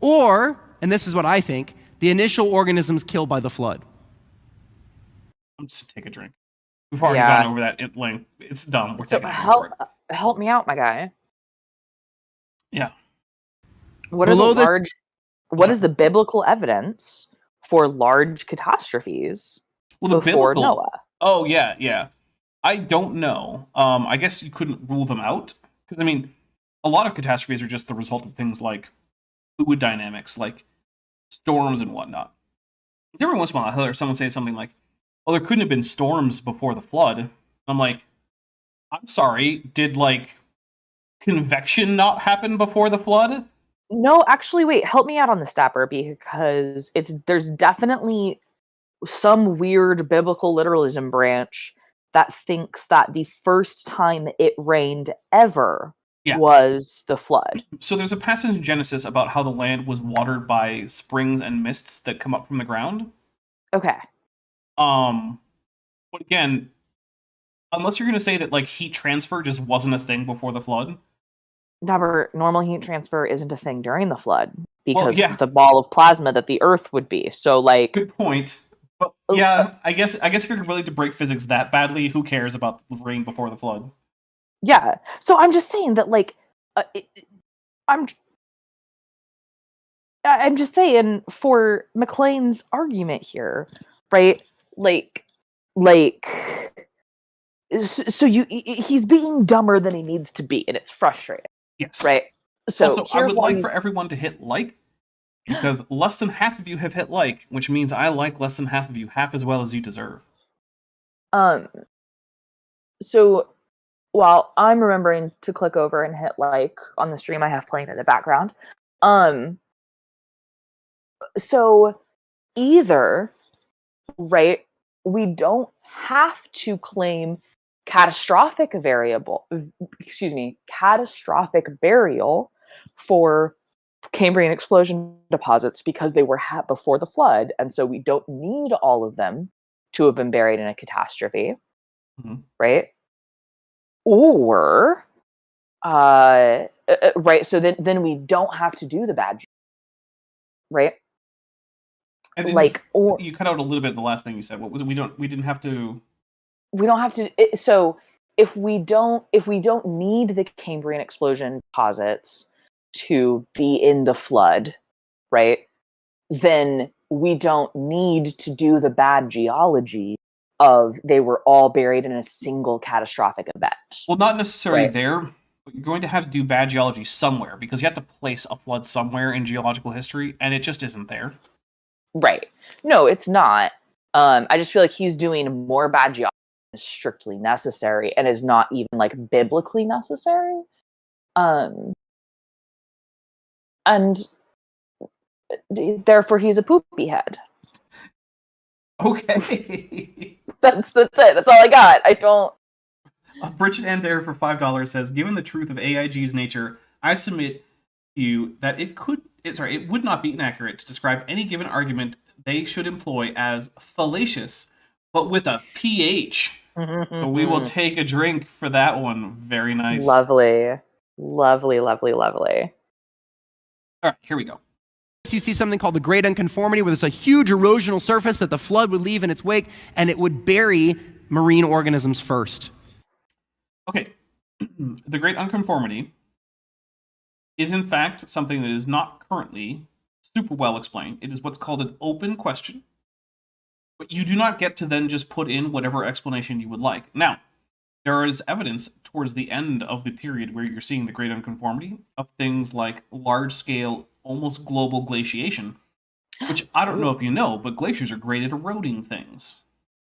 or, and this is what I think, the initial organisms killed by the flood. I'm just take a drink. We've already gone over that at length. It's dumb. We're taking help me out, my guy. Yeah. What is the biblical evidence for large catastrophes before Noah? Oh, yeah. I don't know. I guess you couldn't rule them out. Because, I mean, a lot of catastrophes are just the result of things like fluid dynamics, like storms and whatnot. Every once in a while, I hear someone say something like, oh, there couldn't have been storms before the flood. I'm like, I'm sorry, did, like, convection not happen before the flood? No, actually, wait. Help me out on this, Dapper, because there's definitely some weird biblical literalism branch that thinks that the first time it rained ever was the flood. So there's a passage in Genesis about how the land was watered by springs and mists that come up from the ground. Okay. But again, unless you're going to say that like heat transfer just wasn't a thing before the flood. Dapper, normal heat transfer isn't a thing during the flood because yeah. the ball of plasma that the Earth would be. So, like, good point. But yeah, I guess if you're willing to break physics that badly, who cares about the rain before the flood? Yeah. So I'm just saying that, like, I'm just saying for McLean's argument here, right? So he's being dumber than he needs to be, and it's frustrating. Yes. Right. So also, I would like for everyone to hit like, because less than half of you have hit like, which means I like less than half of you half as well as you deserve. So while I'm remembering to click over and hit like on the stream I have playing in the background, so either, right, we don't have to claim catastrophic burial for Cambrian explosion deposits because they were before the flood, and so we don't need all of them to have been buried in a catastrophe, right? Or, right, so then we don't have to do the bad, right? And like, or you cut out a little bit the last thing you said. What was it? We didn't have to. We don't have to. So if we don't need the Cambrian explosion deposits to be in the flood, right? Then we don't need to do the bad geology of they were all buried in a single catastrophic event. Well, not necessarily there, but you're going to have to do bad geology somewhere because you have to place a flood somewhere in geological history, and it just isn't there. Right. No, it's not. I just feel like he's doing more bad geology than is strictly necessary and is not even like biblically necessary. And therefore he's a poopy head. Okay. That's it. That's all I got. I don't. Bridget Adair for $5 says, given the truth of AIG's nature, I submit to you that it would not be inaccurate to describe any given argument they should employ as fallacious, but with a PH. So we will take a drink for that one. Very nice. Lovely. Lovely, lovely, lovely. All right, here we go. You see something called the Great Unconformity, where there's a huge erosional surface that the flood would leave in its wake, and it would bury marine organisms first. Okay. The Great Unconformity is in fact something that is not currently super well explained. It is what's called an open question, but you do not get to then just put in whatever explanation you would like. Now, there is evidence towards the end of the period where you're seeing the Great Unconformity of things like large-scale, almost global glaciation, which I don't know if you know, but glaciers are great at eroding things.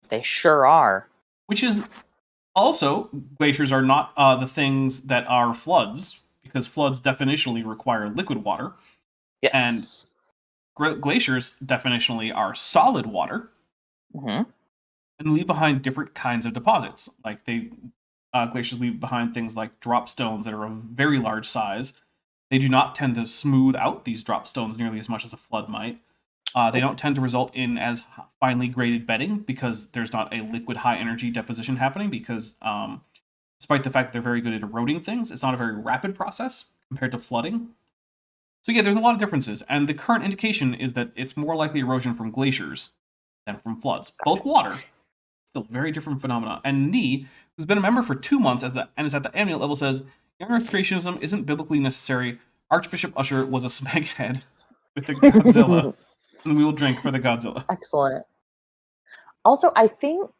They sure are. Which is also, glaciers are not the things that are floods, because floods definitionally require liquid water. Yes. And glaciers definitionally are solid water. Mm-hmm. And leave behind different kinds of deposits. Like glaciers leave behind things like drop stones that are of very large size. They do not tend to smooth out these drop stones nearly as much as a flood might. They don't tend to result in as finely graded bedding because there's not a liquid high energy deposition happening because despite the fact that they're very good at eroding things, it's not a very rapid process compared to flooding. So yeah, there's a lot of differences. And the current indication is that it's more likely erosion from glaciers than from floods. Both water, still very different phenomena. And Nee, who's been a member for 2 months and is at the annual level, says, Young Earth creationism isn't biblically necessary. Archbishop Usher was a smeghead with the Godzilla. And we will drink for the Godzilla. Excellent. Also, I think,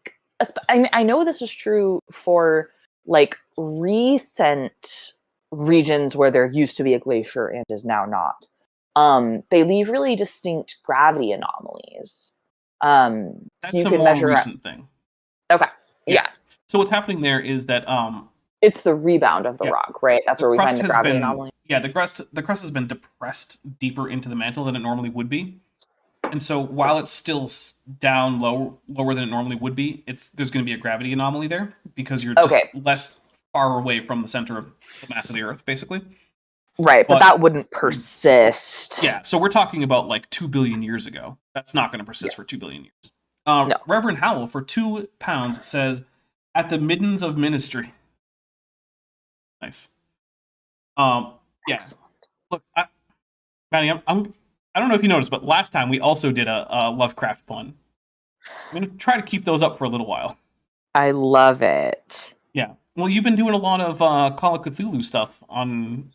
I know this is true for like recent regions where there used to be a glacier and is now not. They leave really distinct gravity anomalies. That's so you a can more measure recent thing. Okay. Yeah. So what's happening there is that It's the rebound of the rock, right? That's where we find the gravity anomaly. Yeah, the crust has been depressed deeper into the mantle than it normally would be. And so while it's still down lower than it normally would be, there's going to be a gravity anomaly there because you're just less far away from the center of the mass of the Earth, basically. Right, but that wouldn't persist. Yeah, so we're talking about like 2 billion years ago. That's not going to persist for 2 billion years. No. Reverend Howell, for £2, says, at the middens of ministry. Nice. Yeah. Excellent. Look, Maddie, I don't know if you noticed, but last time we also did a Lovecraft pun. I'm going to try to keep those up for a little while. I love it. Yeah. Well, you've been doing a lot of Call of Cthulhu stuff on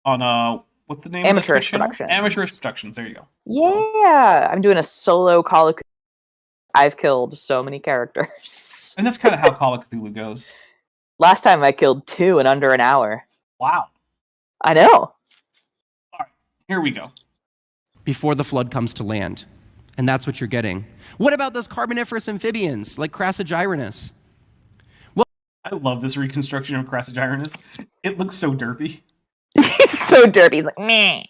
what's the name? Amateurish Productions. Amateurish Productions. There you go. Yeah, I'm doing a solo Call of Cthulhu. I've killed so many characters. And that's kind of how Call of Cthulhu goes. Last time I killed 2 in under an hour. Wow. I know. All right, here we go. Before the flood comes to land. And that's what you're getting. What about those carboniferous amphibians like Crassigyrinus? Well, I love this reconstruction of Crassigyrinus. It looks so derpy. He's so dirty. He's like, meh.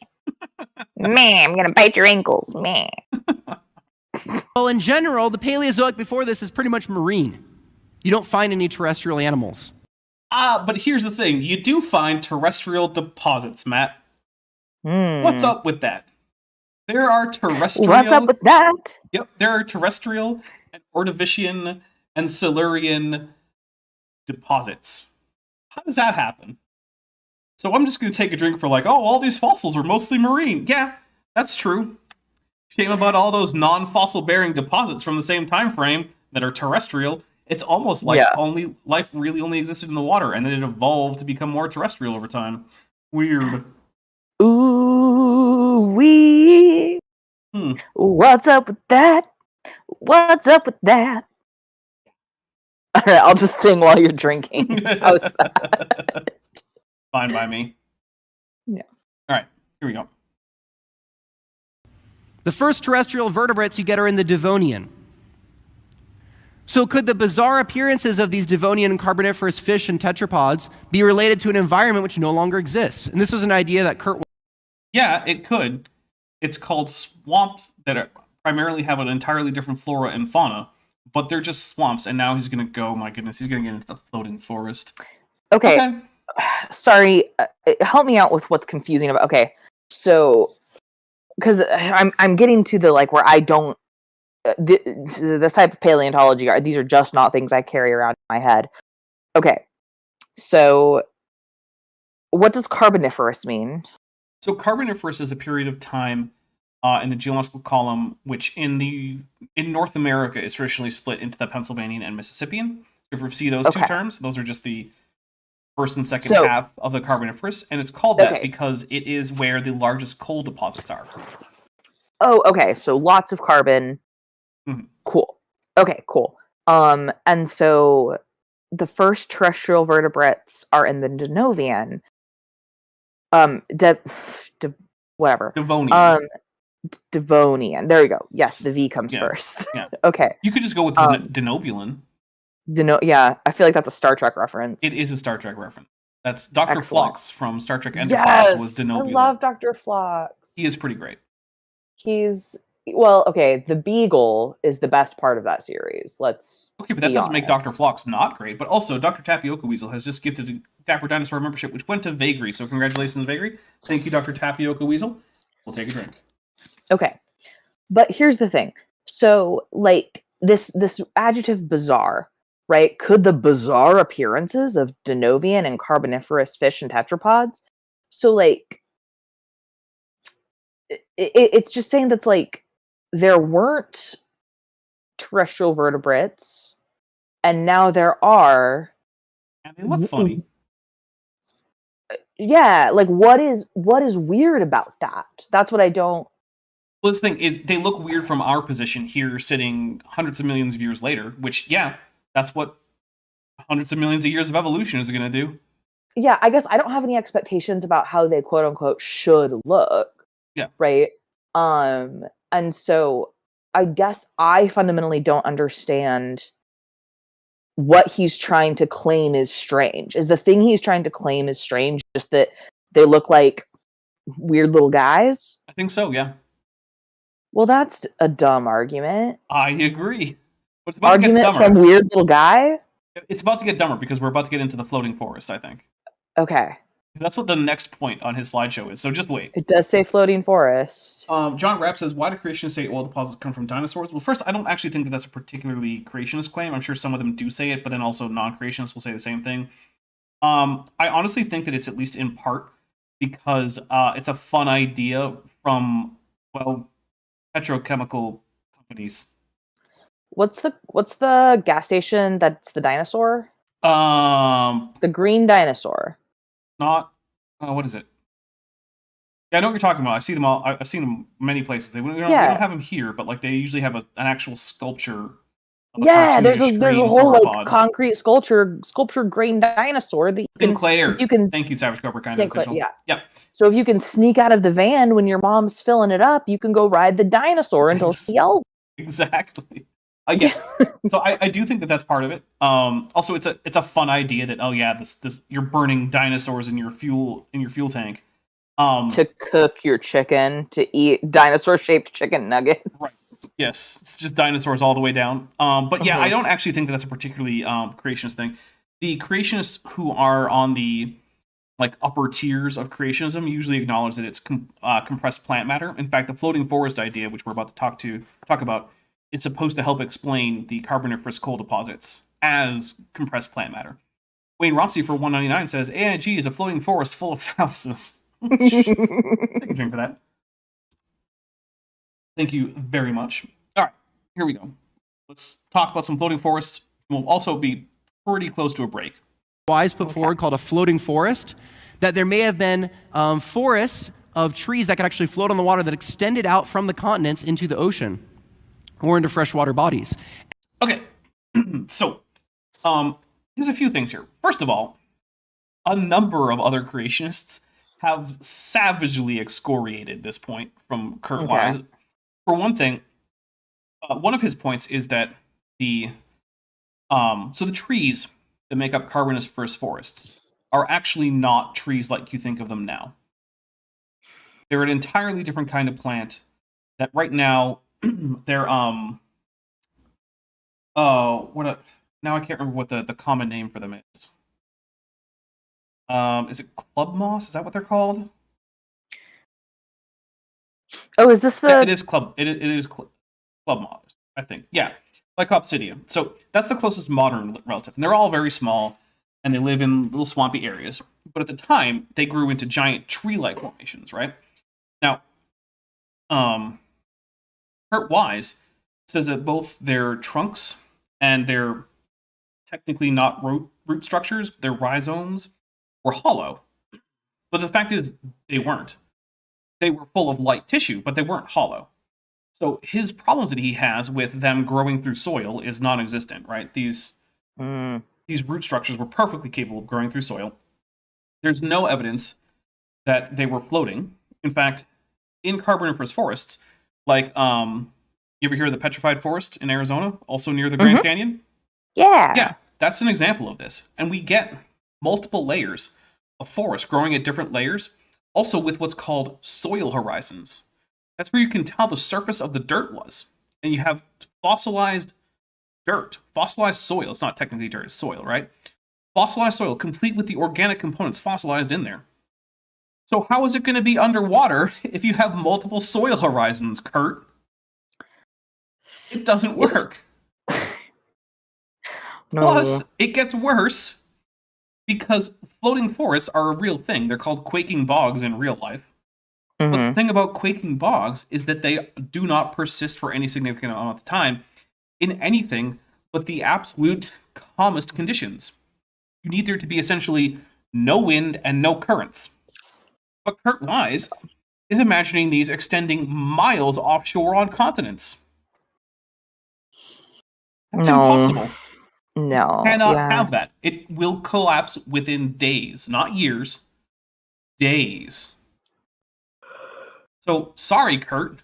Meh, I'm going to bite your ankles. Meh. Well, in general, the Paleozoic before this is pretty much marine. You don't find any terrestrial animals. But here's the thing. You do find terrestrial deposits, Matt. What's up with that? There are terrestrial... What's up with that? Yep, there are terrestrial and Ordovician and Silurian deposits. How does that happen? So I'm just going to take a drink for like, all these fossils are mostly marine. Yeah, that's true. Shame about all those non-fossil bearing deposits from the same time frame that are terrestrial. It's almost like life really only existed in the water, and then it evolved to become more terrestrial over time. Weird. Ooh wee. What's up with that? What's up with that? All right, I'll just sing while you're drinking. How's that? Fine by me. Yeah. All right, here we go. The first terrestrial vertebrates you get are in the Devonian. So could the bizarre appearances of these Devonian carboniferous fish and tetrapods be related to an environment which no longer exists? And this was an idea that Kurt... Yeah, it could. It's called swamps that primarily have an entirely different flora and fauna, but they're just swamps, and now he's going to go, my goodness, he's going to get into the floating forest. Okay. Sorry, help me out with what's confusing about... Okay, so... Because I'm getting to the, like, where I don't... this type of paleontology, these are just not things I carry around in my head. Okay, so what does carboniferous mean? So carboniferous is a period of time in the geological column, which in North America is traditionally split into the Pennsylvanian and Mississippian. So if you see those two terms, those are just the first and second half of the carboniferous, and it's called that because it is where the largest coal deposits are. Oh, okay. So lots of carbon. Mm-hmm. Cool. Okay, cool. And so the first terrestrial vertebrates are in the Denovian. Whatever. Devonian. Devonian. There we go. Yes, the V comes first. Yeah. Okay. You could just go with Denobulan. Yeah, I feel like that's a Star Trek reference. It is a Star Trek reference. That's Dr. Phlox from Star Trek Enterprise was Denobulan. I love Dr. Phlox. He is pretty great. The Beagle is the best part of that series. Okay, but that doesn't make Dr. Phlox not great. But also, Dr. Tapioca Weasel has just gifted a Dapper Dinosaur membership, which went to Vagary. So congratulations, Vagary. Thank you, Dr. Tapioca Weasel. We'll take a drink. Okay. But here's the thing. So, like, this adjective bizarre, right? Could the bizarre appearances of Denovian and carboniferous fish and tetrapods? So, like, it's just saying that's, like, there weren't terrestrial vertebrates, and now there are. And they look funny. Yeah, like, what is weird about that? That's what I don't... Well, this thing is, they look weird from our position here, sitting hundreds of millions of years later, which, yeah, that's what hundreds of millions of years of evolution is going to do. Yeah, I guess I don't have any expectations about how they quote-unquote should look. Yeah. Right? And so I guess I fundamentally don't understand what he's trying to claim is strange. Is the thing he's trying to claim is strange just that they look like weird little guys? I think so, yeah. Well, that's a dumb argument. I agree. But it's about to get Argument dumber. from weird little guy? It's about to get dumber because we're about to get into the floating forest, I think. Okay. That's what the next point on his slideshow is, so just wait. It does say floating forest. John Grapp says, why do creationists say oil deposits come from dinosaurs? Well, first, I don't actually think that that's a particularly creationist claim. I'm sure some of them do say it, but then also non-creationists will say the same thing. I honestly think that it's at least in part because it's a fun idea from, well, petrochemical companies. What's the gas station that's the dinosaur? The green dinosaur. Not what is it? Yeah, I know what you're talking about. I see them all. I've seen them many places. We don't have them here, but like they usually have an actual sculpture. Yeah, there's a whole like sauropod. concrete sculpture green dinosaur that you Sinclair. can. Thank you, Savage Cobra. Kind Sinclair, of. yeah. Yep. So if you can sneak out of the van when your mom's filling it up, you can go ride the dinosaur until she yells. Exactly. Yeah. So I do think that that's part of it. Also, it's a fun idea that this you're burning dinosaurs in your fuel tank. To cook your chicken, to eat dinosaur-shaped chicken nuggets. Right. Yes, it's just dinosaurs all the way down. But yeah, I don't actually think that that's a particularly creationist thing. The creationists who are on the like upper tiers of creationism usually acknowledge that it's compressed plant matter. In fact, the floating forest idea, which we're about to talk about, is supposed to help explain the Carboniferous coal deposits as compressed plant matter. Wayne Rossi for 199 says AIG is a floating forest full of fallacies. Take a drink for that. Thank you very much. All right, here we go. Let's talk about some floating forests. We'll also be pretty close to a break. Wise put forward called a floating forest, that there may have been forests of trees that could actually float on the water that extended out from the continents into the ocean or into freshwater bodies. Okay, so there's a few things here. First of all, a number of other creationists have savagely excoriated this point from Kurt Wise. For one thing, one of his points is that the trees that make up Carboniferous forests are actually not trees like you think of them now. They're an entirely different kind of plant that right now they're now I can't remember what the common name for them is. Is it club moss? Is that what they're called? Oh, is this the? Yeah, it is club. It is club moss, I think. Yeah, like Obsidian. So that's the closest modern relative, and they're all very small, and they live in little swampy areas. But at the time, they grew into giant tree-like formations. Right now, Kurt Wise says that both their trunks and their technically not root structures, their rhizomes, were hollow. But the fact is, they weren't. They were full of light tissue, but they weren't hollow. So his problems that he has with them growing through soil is non-existent, right? These root structures were perfectly capable of growing through soil. There's no evidence that they were floating. In fact, in Carboniferous forests, like, you ever hear of the Petrified Forest in Arizona, also near the Grand Canyon? Yeah. Yeah, that's an example of this. And we get multiple layers of forest growing at different layers, also with what's called soil horizons. That's where you can tell the surface of the dirt was. And you have fossilized dirt, fossilized soil. It's not technically dirt, it's soil, right? Fossilized soil, complete with the organic components fossilized in there. So how is it going to be underwater if you have multiple soil horizons, Kurt? It doesn't work. No. Plus, it gets worse because floating forests are a real thing. They're called quaking bogs in real life. But the thing about quaking bogs is that they do not persist for any significant amount of time in anything but the absolute calmest conditions. You need there to be essentially no wind and no currents. But Kurt Wise is imagining these extending miles offshore on continents. That's impossible. No. You cannot have that. It will collapse within days, not years. Days. So, sorry, Kurt.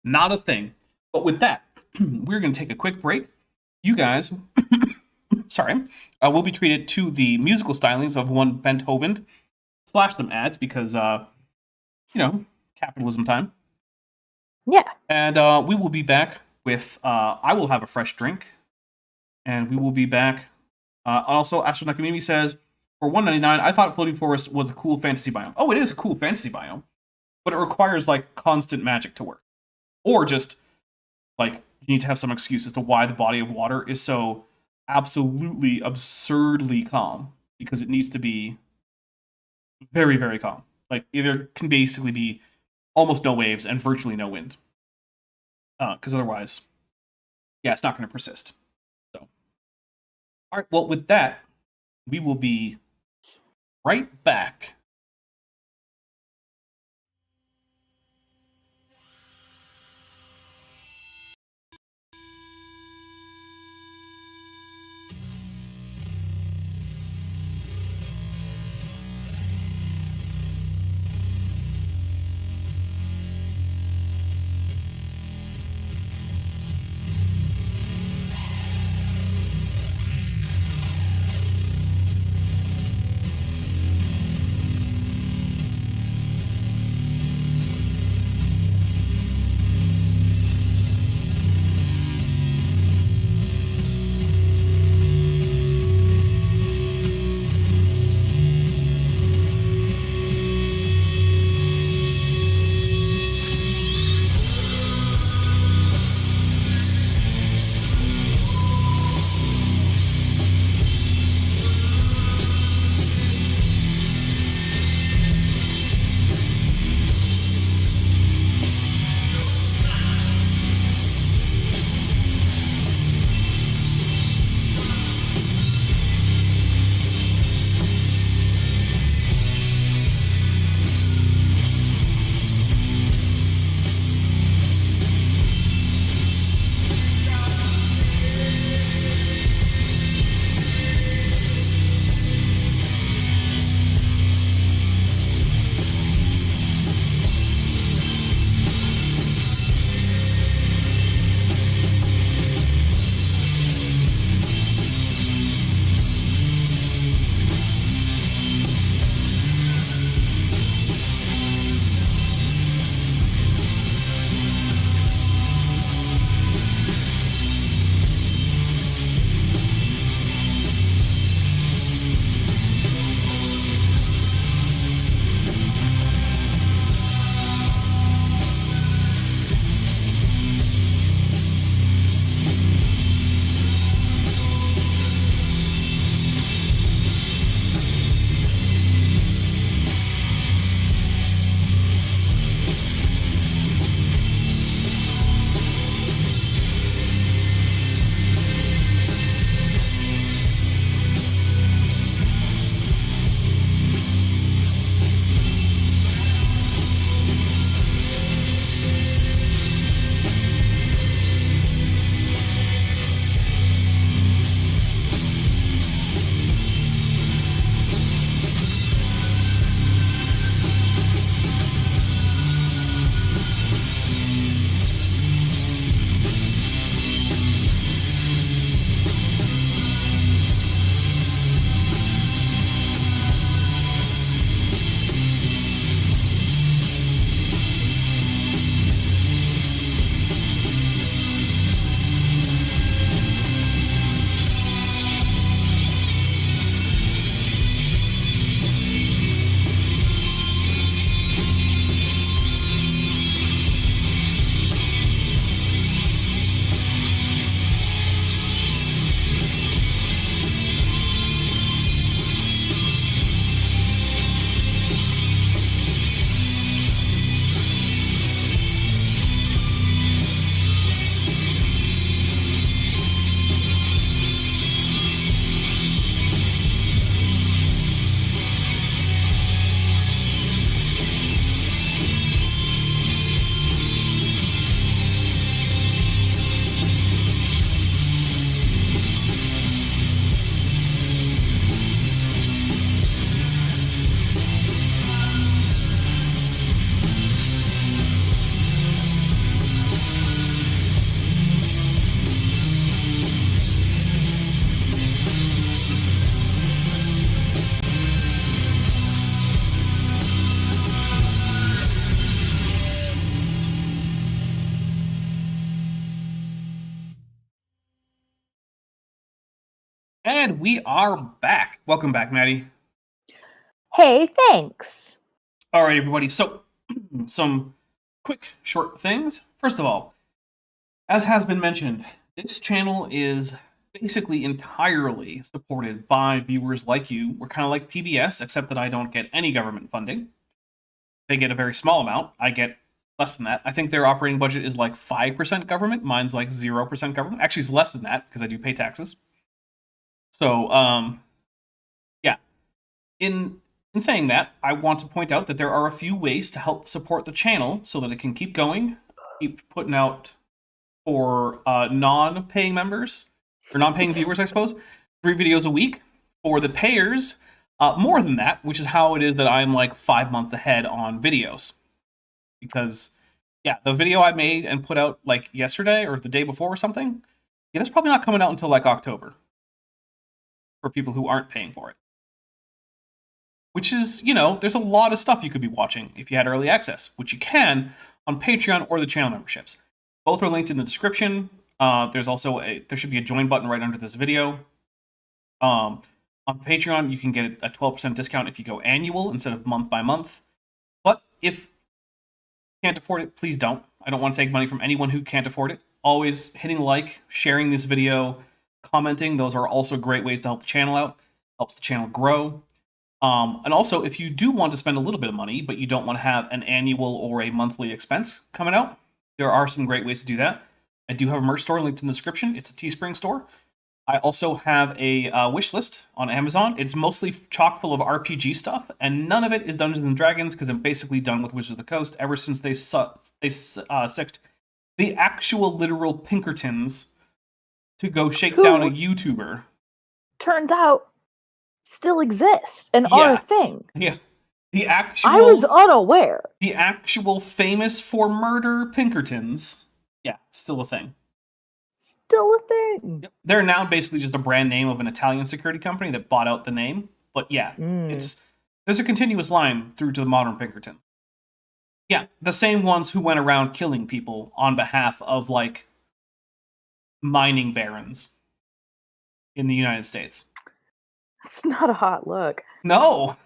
Not a thing. But with that, we're going to take a quick break. You guys will be treated to the musical stylings of one Beethoven, slash some ads because, capitalism time. Yeah. And we will be back with, I will have a fresh drink, and we will be back. Also, Astronaut Community says, for $1.99, I thought Floating Forest was a cool fantasy biome. Oh, it is a cool fantasy biome, but it requires, like, constant magic to work. Or just, like, you need to have some excuse as to why the body of water is so absolutely absurdly calm, because it needs to be very, very calm. Like, there can basically be almost no waves and virtually no wind. Because otherwise, yeah, it's not going to persist. So, all right, well, with that, we will be right back. And we are back. Welcome back, Maddie. Hey, thanks. All right, everybody. So, some quick, short things. First of all, as has been mentioned, this channel is basically entirely supported by viewers like you. We're kind of like PBS, except that I don't get any government funding. They get a very small amount. I get less than that. I think their operating budget is like 5% government. Mine's like 0% government. Actually, it's less than that because I do pay taxes. So, yeah. In saying that, I want to point out that there are a few ways to help support the channel so that it can keep going, keep putting out for non-paying members, or non-paying viewers, I suppose, 3 videos a week. For the payers, more than that, which is how it is that I'm like 5 months ahead on videos. Because, yeah, the video I made and put out like yesterday or the day before or something, yeah, that's probably not coming out until like October for people who aren't paying for it. Which is, you know, there's a lot of stuff you could be watching if you had early access, which you can on Patreon or the channel memberships. Both are linked in the description. There's also there should be a join button right under this video. On Patreon, you can get a 12% discount if you go annual instead of month by month. But if you can't afford it, please don't. I don't want to take money from anyone who can't afford it. Always hitting like, sharing this video, commenting. Those are also great ways to help the channel out. Helps the channel grow. And also, if you do want to spend a little bit of money, but you don't want to have an annual or a monthly expense coming out, there are some great ways to do that. I do have a merch store linked in the description. It's a Teespring store. I also have a wish list on Amazon. It's mostly chock full of RPG stuff, and none of it is Dungeons and Dragons because I'm basically done with Wizards of the Coast ever since they sicked the actual literal Pinkertons to go shake down a YouTuber. Turns out, still exist and are a thing. Yeah. The actual... I was unaware. The actual famous for murder Pinkertons. Yeah, still a thing. Still a thing. Yep. They're now basically just a brand name of an Italian security company that bought out the name. But yeah, there's a continuous line through to the modern Pinkerton. Yeah, the same ones who went around killing people on behalf of, like, mining barons in the United States. It's not a hot look. No.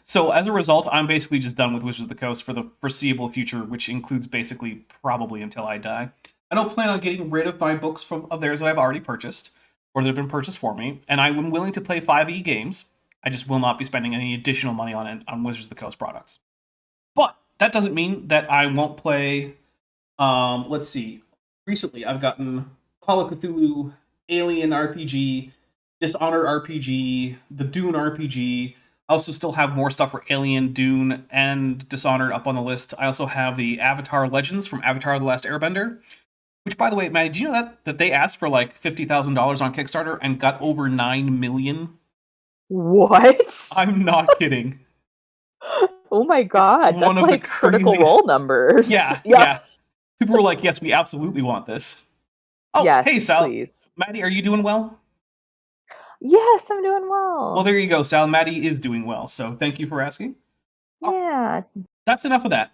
So as a result, I'm basically just done with Wizards of the Coast for the foreseeable future, which includes basically probably until I die. I don't plan on getting rid of my books of theirs that I've already purchased, or that have been purchased for me, and I'm willing to play 5e games. I just will not be spending any additional money on Wizards of the Coast products. But that doesn't mean that I won't play, let's see, recently I've gotten Call of Cthulhu, Alien RPG, Dishonored RPG, the Dune RPG. I also still have more stuff for Alien, Dune, and Dishonored up on the list. I also have the Avatar Legends from Avatar: The Last Airbender. Which, by the way, Maddie, do you know that they asked for like $50,000 on Kickstarter and got over 9 million? What? I'm not kidding. Oh my god, it's one that's of like the Critical craziest... Role numbers. Yeah. People were like, yes, we absolutely want this. Oh, yes, hey, Sal. Please. Maddie, are you doing well? Yes, I'm doing well. Well, there you go, Sal. Maddie is doing well, so thank you for asking. Yeah. That's enough of that.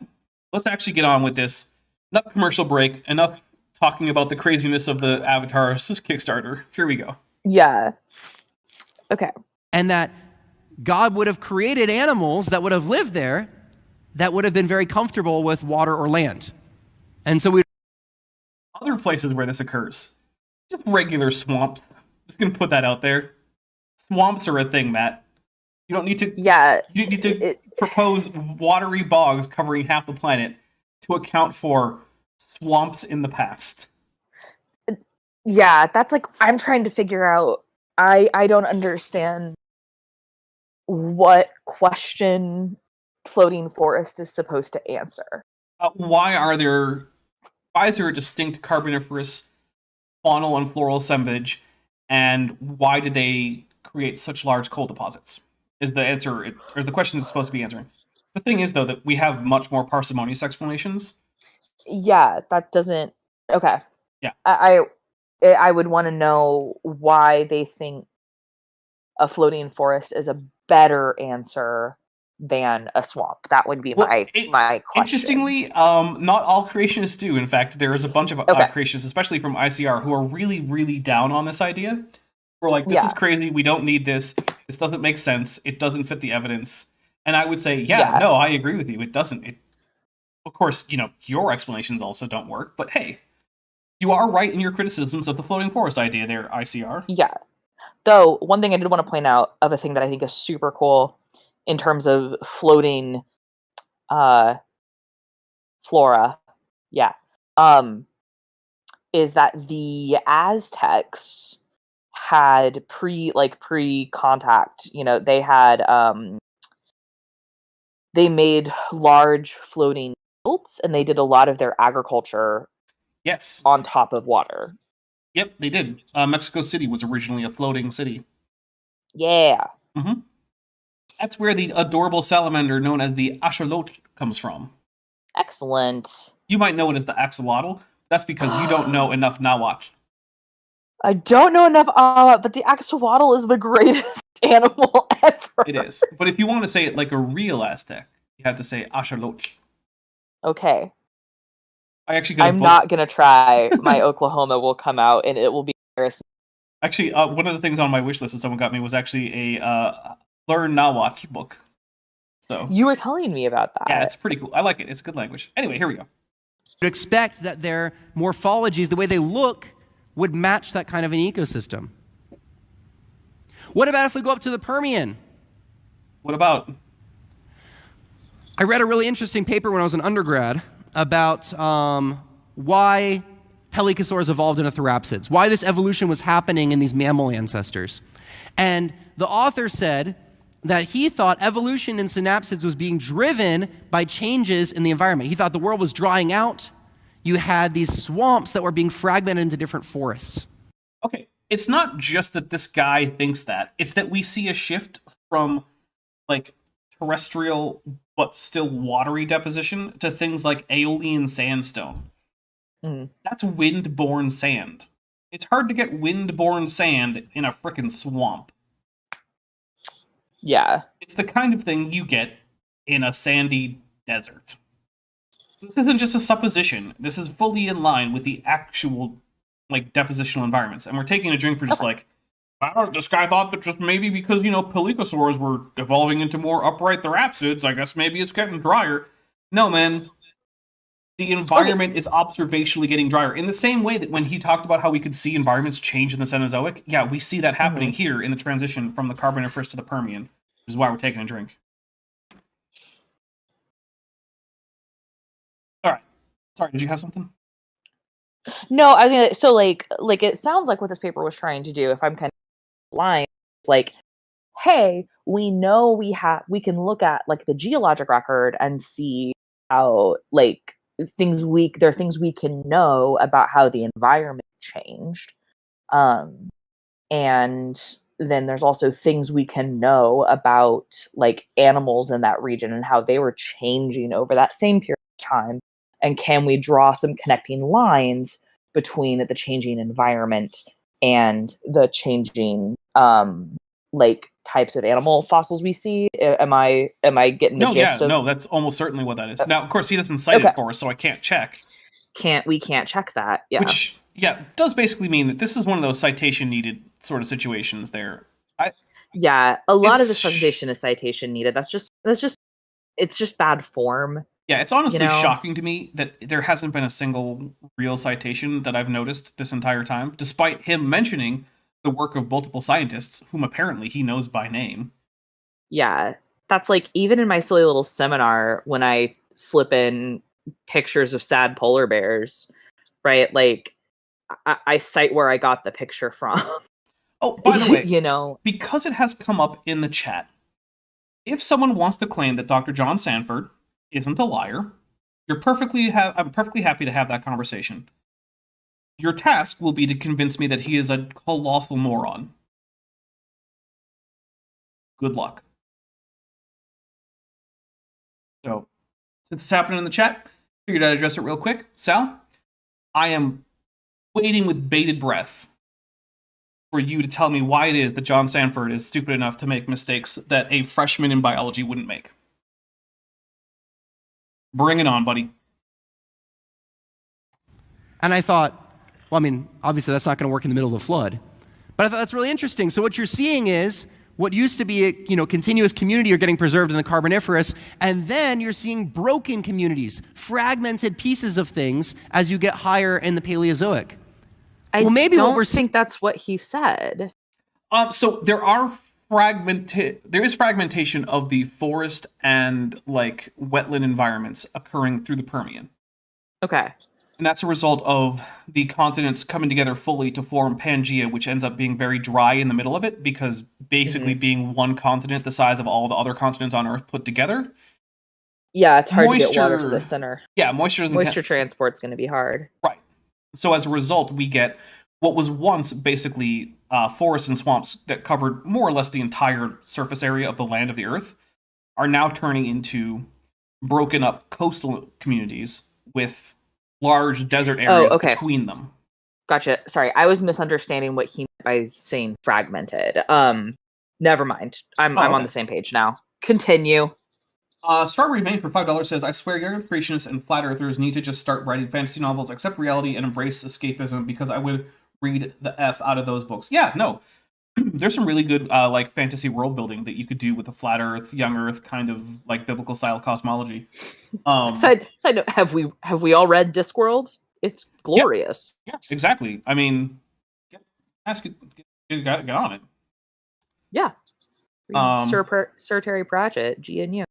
Let's actually get on with this. Enough commercial break. Enough talking about the craziness of the Avatar Kickstarter. Here we go. Yeah. Okay. And that God would have created animals that would have lived there that would have been very comfortable with water or land. And so other places where this occurs, just regular swamps. Just gonna put that out there. Swamps are a thing, Matt. You don't need to. Yeah. You need to propose watery bogs covering half the planet to account for swamps in the past. Yeah, that's like I'm trying to figure out. I don't understand what question floating forest is supposed to answer. Why is there a distinct Carboniferous faunal and floral assemblage? And why did they create such large coal deposits? Is the answer, or the question is supposed to be answering. The thing is, though, that we have much more parsimonious explanations. Yeah, that doesn't... Okay. Yeah. I would want to know why they think a floating forest is a better answer than a swamp. That would be my question. Interestingly, not all creationists do. In fact, there is a bunch of creationists, especially from ICR, who are really, really down on this idea. We're like, this Yeah. is crazy. We don't need this. This doesn't make sense. It doesn't fit the evidence. And I would say, Yeah. no, I agree with you. It doesn't. Of course, your explanations also don't work. But hey, you are right in your criticisms of the floating forest idea there, ICR. Yeah. Though, one thing I did want to point out of a thing that I think is super cool in terms of floating flora, is that the Aztecs had pre-contact, they had they made large floating boats, and they did a lot of their agriculture Yes. on top of water. Yep, they did. Mexico City was originally a floating city. Yeah. Mm-hmm. That's where the adorable salamander known as the axolotl comes from. Excellent. You might know it as the axolotl. That's because you don't know enough Nahuatl. I don't know enough, but the axolotl is the greatest animal ever. It is. But if you want to say it like a real Aztec, you have to say axolotl. Okay. I actually got I'm not going to try. My Oklahoma will come out, and it will be embarrassing. Actually, one of the things on my wish list that someone got me was actually a Learn Nahuatl book. So You were telling me about that. yeah, it's pretty cool. I like it. It's a good language. Anyway, here we go. You'd expect that their morphologies, the way they look, would match that kind of an ecosystem. What about if we go up to the Permian? What about? I read a really interesting paper when I was an undergrad about why pelycosaurs evolved into therapsids, why this evolution was happening in these mammal ancestors. And the author said that he thought evolution in synapsids was being driven by changes in the environment. He thought the world was drying out. You had these swamps that were being fragmented into different forests. Okay, it's not just that this guy thinks that. It's that we see a shift from like terrestrial but still watery deposition to things like Aeolian sandstone. That's wind-borne sand. It's hard to get wind-borne sand in a frickin' swamp. Yeah. It's the kind of thing you get in a sandy desert. This isn't just a supposition. This is fully in line with the actual depositional environments. And we're taking a drink for just this guy thought that just maybe because, pelycosaurs were evolving into more upright therapsids, I guess maybe it's getting drier. No, man. The environment is observationally getting drier. In the same way that when he talked about how we could see environments change in the Cenozoic, yeah, we see that happening here in the transition from the Carboniferous to the Permian, which is why we're taking a drink. All right. Sorry, did you have something? No, I was gonna. So, it sounds like what this paper was trying to do. If I'm kind of lying, hey, we know we can look at the geologic record and see how there are things we can know about how the environment changed, and then there's also things we can know about animals in that region and how they were changing over that same period of time. And can we draw some connecting lines between the changing environment and the changing types of animal fossils we see? Am I getting the gist of? No, that's almost certainly what that is. Now, of course, he doesn't cite it for us, so I can't check. We can't check that. Yeah. Which, does basically mean that this is one of those citation needed sort of situations there. A lot of this presentation is citation needed. It's just bad form. Yeah, it's honestly shocking to me that there hasn't been a single real citation that I've noticed this entire time, despite him mentioning the work of multiple scientists, whom apparently he knows by name. Yeah, that's even in my silly little seminar when I slip in pictures of sad polar bears, right? I cite where I got the picture from. Oh, by the way, because it has come up in the chat, if someone wants to claim that Dr. John Sanford isn't a liar, I'm perfectly happy to have that conversation. Your task will be to convince me that he is a colossal moron. Good luck. So, since it's happening in the chat, figured I'd address it real quick. Sal, I am waiting with bated breath for you to tell me why it is that John Sanford is stupid enough to make mistakes that a freshman in biology wouldn't make. Bring it on, buddy. And I thought, obviously that's not going to work in the middle of the flood. But I thought that's really interesting. So what you're seeing is what used to be a continuous community are getting preserved in the Carboniferous, and then you're seeing broken communities, fragmented pieces of things as you get higher in the Paleozoic. I maybe don't what we're think that's what he said. So there is fragmentation of the forest and like wetland environments occurring through the Permian. Okay. And that's a result of the continents coming together fully to form Pangaea, which ends up being very dry in the middle of it, because basically being one continent the size of all the other continents on Earth put together. Yeah, it's hard to get water to the center. Yeah, moisture transport's going to be hard. Right. So as a result, we get what was once basically forests and swamps that covered more or less the entire surface area of the land of the Earth are now turning into broken up coastal communities with large desert areas between them. Gotcha. Sorry, I was misunderstanding what he meant by saying fragmented. Never mind. I'm on the same page now. Continue. Strawberry Main for $5 says, I swear Yard of Creationists and Flat Earthers need to just start writing fantasy novels, accept reality, and embrace escapism, because I would read the F out of those books. Yeah, no. There's some really good like fantasy world building that you could do with a flat Earth, young Earth kind of like biblical style cosmology. Side note: have we all read Discworld? It's glorious. Yeah, exactly. I mean, get on it. Yeah. Sir Terry Pratchett, GNU.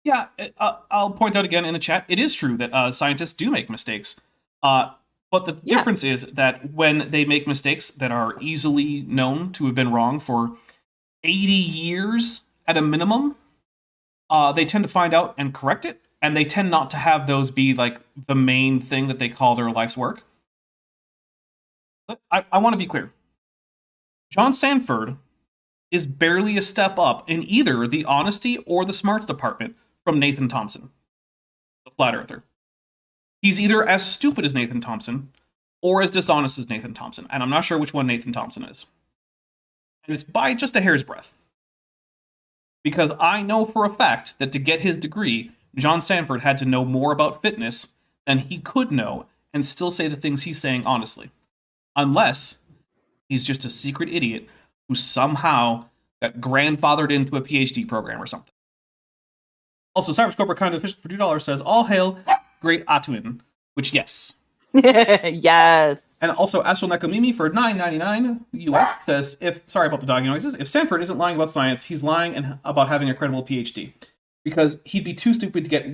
Yeah, I'll point out again in the chat. It is true that scientists do make mistakes. But the difference is that when they make mistakes that are easily known to have been wrong for 80 years at a minimum, they tend to find out and correct it, and they tend not to have those be like the main thing that they call their life's work. But I want to be clear. John Sanford is barely a step up in either the honesty or the smarts department from Nathan Thompson, the flat earther. He's either as stupid as Nathan Thompson or as dishonest as Nathan Thompson. And I'm not sure which one Nathan Thompson is. And it's by just a hair's breadth. Because I know for a fact that to get his degree, John Sanford had to know more about fitness than he could know and still say the things he's saying honestly. Unless he's just a secret idiot who somehow got grandfathered into a PhD program or something. Also, Cyberscoper kind of for $2 says, all hail Great Atuin, which yes. Yes. And also Astral Nekomimi for $9.99 US says, sorry about the doggy noises, if Sanford isn't lying about science, he's lying about having a credible PhD. Because he'd be too stupid to get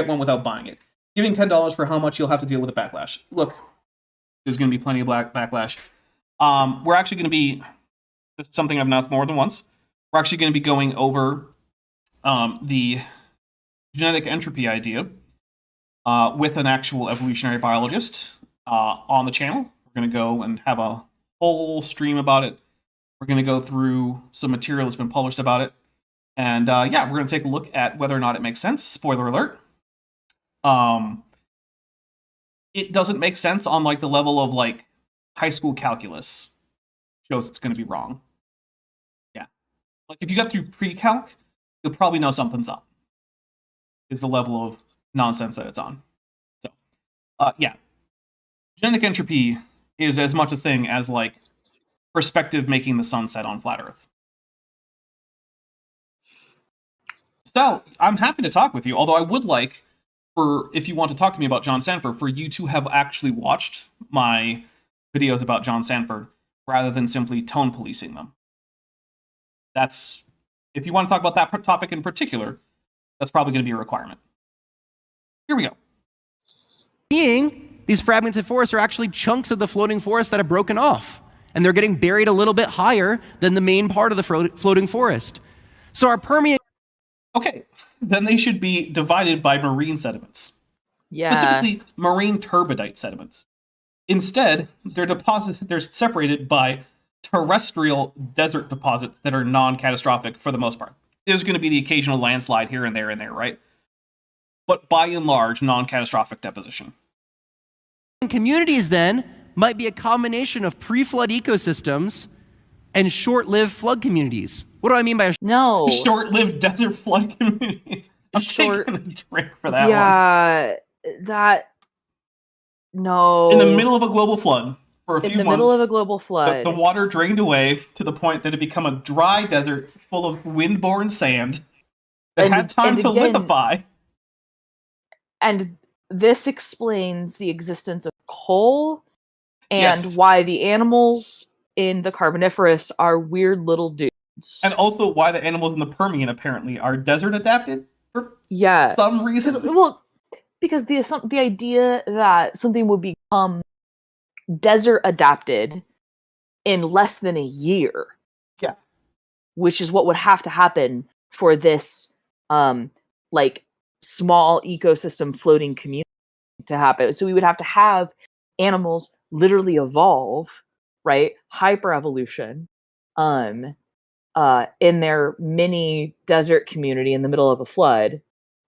one without buying it. Giving $10 for how much you'll have to deal with a backlash. Look, there's going to be plenty of backlash. We're actually going to be, this is something I've announced more than once, we're actually going to be going over the genetic entropy idea with an actual evolutionary biologist on the channel. We're going to go and have a whole stream about it. We're going to go through some material that's been published about it. And we're going to take a look at whether or not it makes sense. Spoiler alert. It doesn't make sense on like the level of like high school calculus. Shows it's going to be wrong. Yeah. Like if you got through pre-calc, you'll probably know something's up. Is the level of nonsense that it's on. So, genetic entropy is as much a thing as like perspective making the sun set on flat Earth. So, I'm happy to talk with you, although I would like, if you want to talk to me about John Sanford, for you to have actually watched my videos about John Sanford, rather than simply tone policing them. If you want to talk about that topic in particular, that's probably going to be a requirement. Here we go. These fragmented forests are actually chunks of the floating forest that have broken off, and they're getting buried a little bit higher than the main part of the floating forest. So our Permian... Okay, then they should be divided by marine sediments. Yeah. Specifically, marine turbidite sediments. Instead, they're separated by terrestrial desert deposits that are non-catastrophic for the most part. There's going to be the occasional landslide here and there, right? But by and large, non-catastrophic deposition. Communities then might be a combination of pre-flood ecosystems and short-lived flood communities. What do I mean by short-lived desert flood communities? I'm taking a drink for that one. Yeah, no. In the middle of a global flood, for a in few the months. middle of a global The flood. water drained away to the point that it became a dry desert full of wind-borne sand that had time to again, liquefy. And this explains the existence of coal and Yes. why the animals in the Carboniferous are weird little dudes. And also why the animals in the Permian apparently are desert adapted for Yeah. some reason. Because the idea that something would become desert adapted in less than a year. Yeah. Which is what would have to happen for this like small ecosystem floating community to happen. So we would have to have animals literally evolve, right? Hyper-evolution in their mini desert community in the middle of a flood,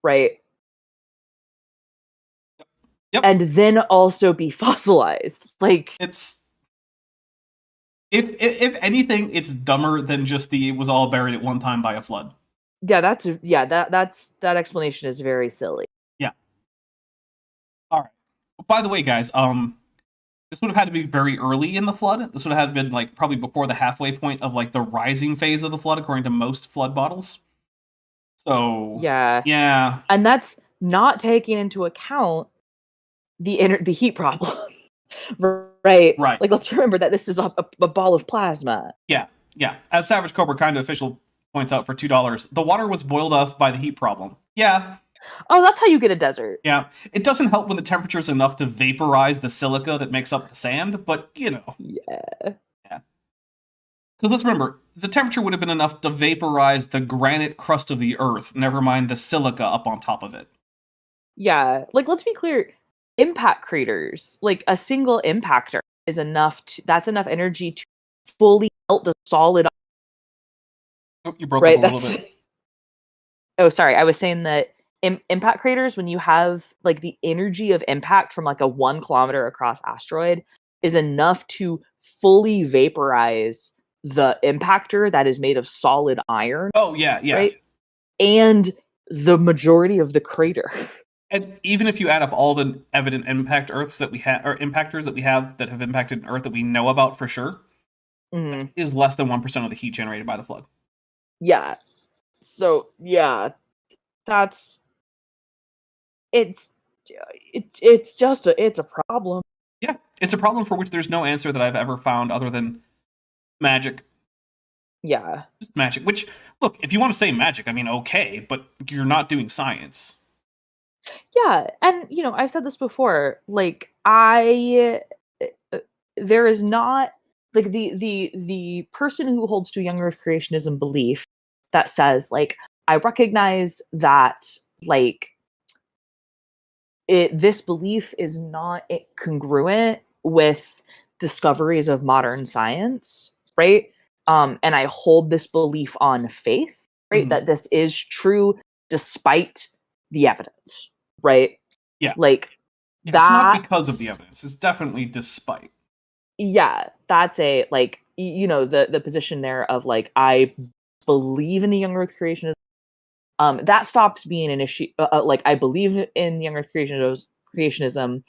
right? Yep. And then also be fossilized. Like, It's if anything, it's dumber than just it was all buried at one time by a flood. that explanation is very silly. Yeah. All right. By the way, guys, this would have had to be very early in the flood. This would have been like probably before the halfway point of like the rising phase of the flood, according to most flood models. So yeah, and that's not taking into account the heat problem, right? Right. Like, let's remember that this is a ball of plasma. Yeah. As Savage Cobra kind of official points out for $2, the water was boiled off by the heat problem. Yeah. Oh, that's how you get a desert. Yeah. It doesn't help when the temperature is enough to vaporize the silica that makes up the sand, but you know. Yeah. Because let's remember, the temperature would have been enough to vaporize the granite crust of the earth, never mind the silica up on top of it. Yeah. Like, let's be clear. Impact craters, like a single impactor is enough that's enough energy to fully melt the solid. Oh, you broke up a little bit. Oh, sorry. I was saying that impact craters, when you have like the energy of impact from like a 1 kilometer across asteroid, is enough to fully vaporize the impactor that is made of solid iron. Oh, yeah. Right? And the majority of the crater. And even if you add up all the evident impact Earths that we have, or impactors that we have that have impacted Earth that we know about for sure, is less than 1% of the heat generated by the flood. Yeah. So yeah, it's a problem. Yeah, it's a problem for which there's no answer that I've ever found other than magic. Yeah. Just magic. Which, look, if you want to say magic, I mean, okay, but you're not doing science. Yeah, and I've said this before. Like, there is not like the person who holds to a young Earth creationism belief that says, like, I recognize that, like, this belief is not congruent with discoveries of modern science, right? And I hold this belief on faith, right? That this is true despite the evidence, right? Yeah. Like, it's not because of the evidence. It's definitely despite. Yeah, that's a, like, the position there of, like, I believe in the young Earth creationism. That stops being an issue. Like, I believe in the young Earth creationism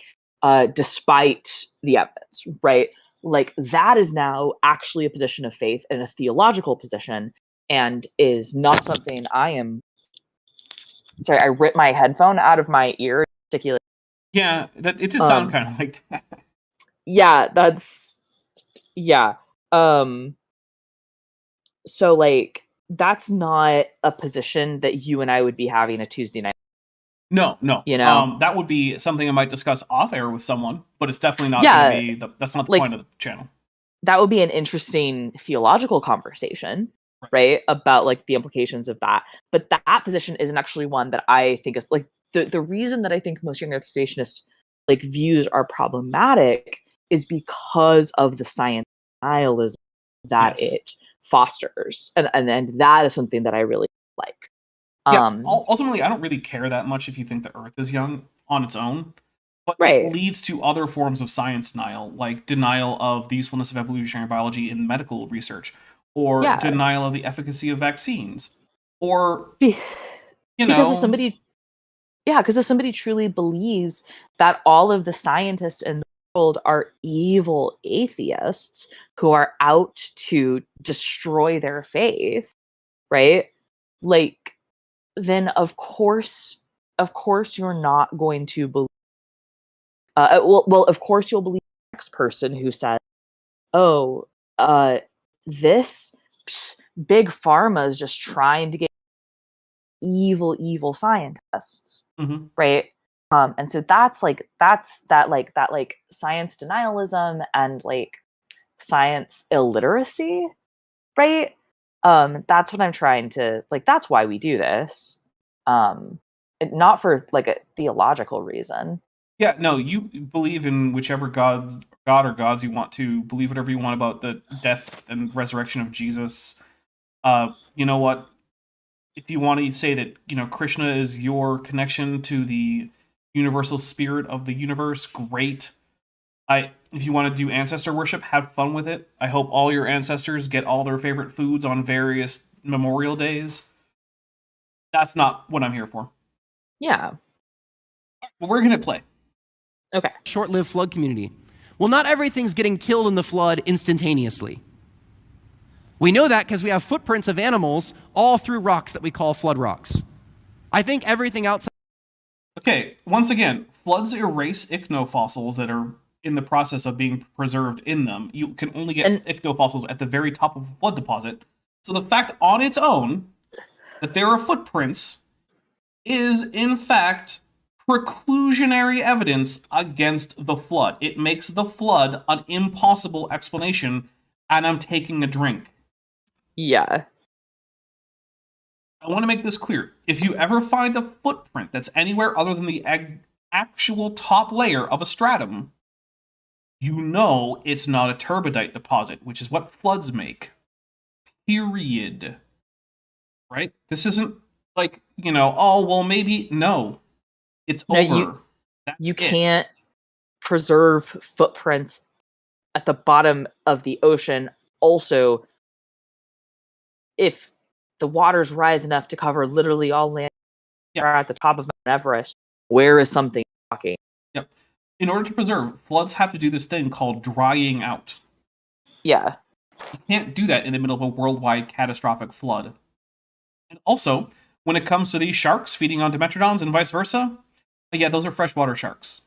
despite the evidence, right? Like, that is now actually a position of faith and a theological position, and is not something I am. Sorry, I ripped my headphone out of my ear. Yeah, it did sound kind of like that. Yeah, yeah. So, like, that's not a position that you and I would be having a Tuesday night. No. That would be something I might discuss off air with someone, but it's definitely not going to be that's not the point of the channel. That would be an interesting theological conversation, right? About, like, the implications of that. But that position isn't actually one that I think is, like, the reason that I think most young Earth creationist, like, views are problematic is because of the science nihilism that it fosters, and that is something that I really like. Ultimately, I don't really care that much if you think the Earth is young on its own, but it leads to other forms of science denial, like denial of the usefulness of evolutionary biology in medical research, or denial of the efficacy of vaccines, or because if somebody truly believes that all of the scientists in the world are evil atheists who are out to destroy their faith, right? Like, then of course you're not going to believe. Well, of course you'll believe the next person who says, "Oh, this big pharma is just trying to get evil scientists," Mm-hmm. right? And so that's that science denialism and like science illiteracy, right? That's what I'm trying to like. That's why we do this, not for like a theological reason. Yeah, no, you believe in whichever god or gods you want to. Believe whatever you want about the death and resurrection of Jesus. You know what? If you want to say that, Krishna is your connection to the universal spirit of the universe, great. If you want to do ancestor worship, have fun with it. I hope all your ancestors get all their favorite foods on various memorial days. That's not what I'm here for. Yeah. But we're gonna play. Okay. Short-lived flood community. Well, not everything's getting killed in the flood instantaneously. We know that because we have footprints of animals all through rocks that we call flood rocks. I think everything outside... Okay, once again, floods erase ichnofossils that are in the process of being preserved in them. You can only get ichnofossils at the very top of a flood deposit. So the fact on its own that there are footprints is, in fact, preclusionary evidence against the flood. It makes the flood an impossible explanation, and I'm taking a drink. Yeah. I want to make this clear. If you ever find a footprint that's anywhere other than the actual top layer of a stratum, you know it's not a turbidite deposit, which is what floods make. Period. Right? This isn't like, oh, well, maybe. No. It's over. You can't preserve footprints at the bottom of the ocean. Also, if the waters rise enough to cover literally all land at the top of Mount Everest, where is something walking? Yep. In order to preserve, floods have to do this thing called drying out. Yeah. You can't do that in the middle of a worldwide catastrophic flood. And also, when it comes to these sharks feeding on dimetrodons and vice versa, yeah, those are freshwater sharks.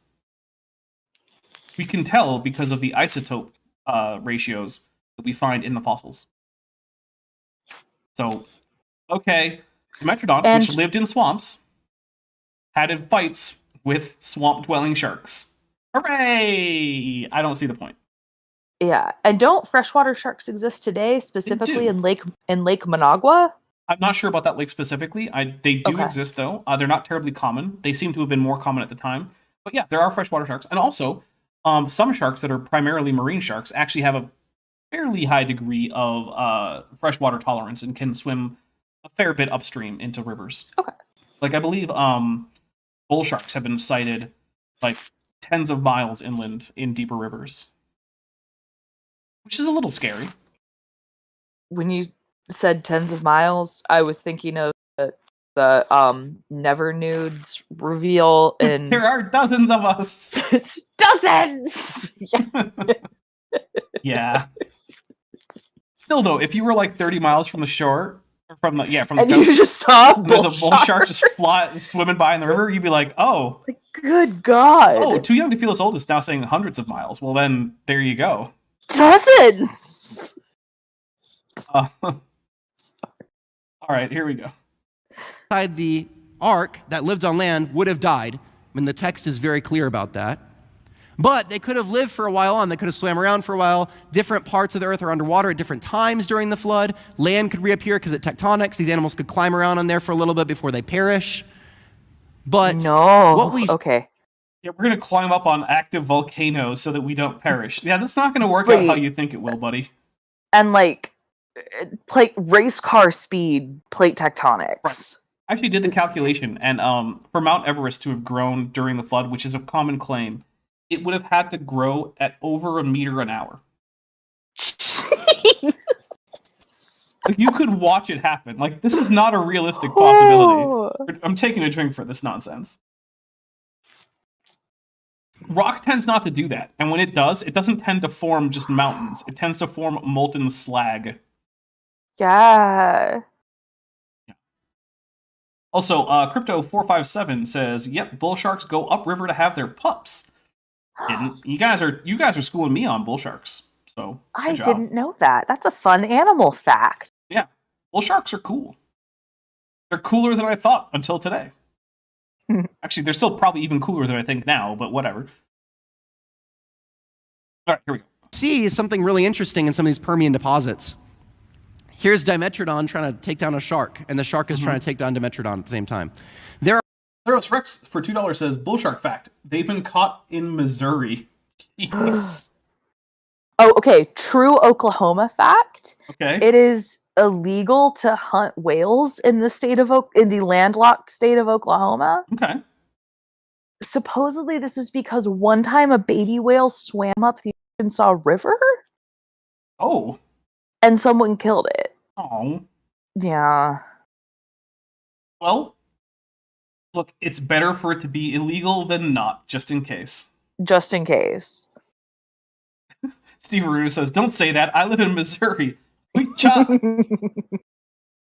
We can tell because of the isotope ratios that we find in the fossils. So, okay, Dimetrodon, which lived in swamps, had fights with swamp-dwelling sharks. Hooray! I don't see the point. Yeah, and don't freshwater sharks exist today, specifically in Lake Managua? I'm not sure about that lake specifically. They do exist, though. They're not terribly common. They seem to have been more common at the time. But yeah, there are freshwater sharks. And also, some sharks that are primarily marine sharks actually have a fairly high degree of freshwater tolerance and can swim a fair bit upstream into rivers. Okay. Like, I believe bull sharks have been sighted like tens of miles inland in deeper rivers, which is a little scary. When you said tens of miles, I was thinking of the Never Nudes reveal in... There are dozens of us! Dozens! Yeah. Yeah. Still, though, if you were like 30 miles from the shore, from the and coast, you just saw a there's a bull shark just swimming by in the river, you'd be like, oh. Like, good God. Oh, Too Young to Feel As Old is now saying hundreds of miles. Well, then, there you go. Dozens! All right, here we go. Inside the ark that lived on land would have died. I mean, the text is very clear about that. But they could have lived for a while on. They could have swam around for a while. Different parts of the earth are underwater at different times during the flood. Land could reappear because of tectonics. These animals could climb around on there for a little bit before they perish. But okay. Yeah, we're going to climb up on active volcanoes so that we don't perish. Yeah, that's not going to work out how you think it will, buddy. And like race car speed plate tectonics. Right. I actually did the calculation, and for Mount Everest to have grown during the flood, which is a common claim, it would have had to grow at over 1 meter an hour. You could watch it happen. Like, this is not a realistic possibility. I'm taking a drink for this nonsense. rock tends not to do that, and when it does, it doesn't tend to form just mountains. It tends to form molten slag. Yeah. Also, Crypto457 says, "Yep, bull sharks go upriver to have their pups." You guys are schooling me on bull sharks. So I good job. didn't know that. That's a fun animal fact. Yeah, bull sharks are cool. They're cooler than I thought until today. Actually, they're still probably even cooler than I think now, but whatever. All right, here we go. See something really interesting in some of these Permian deposits. Here's Dimetrodon trying to take down a shark, and the shark is trying to take down Dimetrodon at the same time. Theros Rex for $2 says, "Bull shark fact: they've been caught in Missouri." Jeez. Oh, okay. True Oklahoma fact. Okay. It is illegal to hunt whales in the landlocked state of Oklahoma. Okay. Supposedly, this is because one time a baby whale swam up the Arkansas River Oh. and someone killed it. Oh. Yeah. Well, look, it's better for it to be illegal than not, just in case. Just in case. Steve Aruna says, "Don't say that. I live in Missouri." Wheat chop.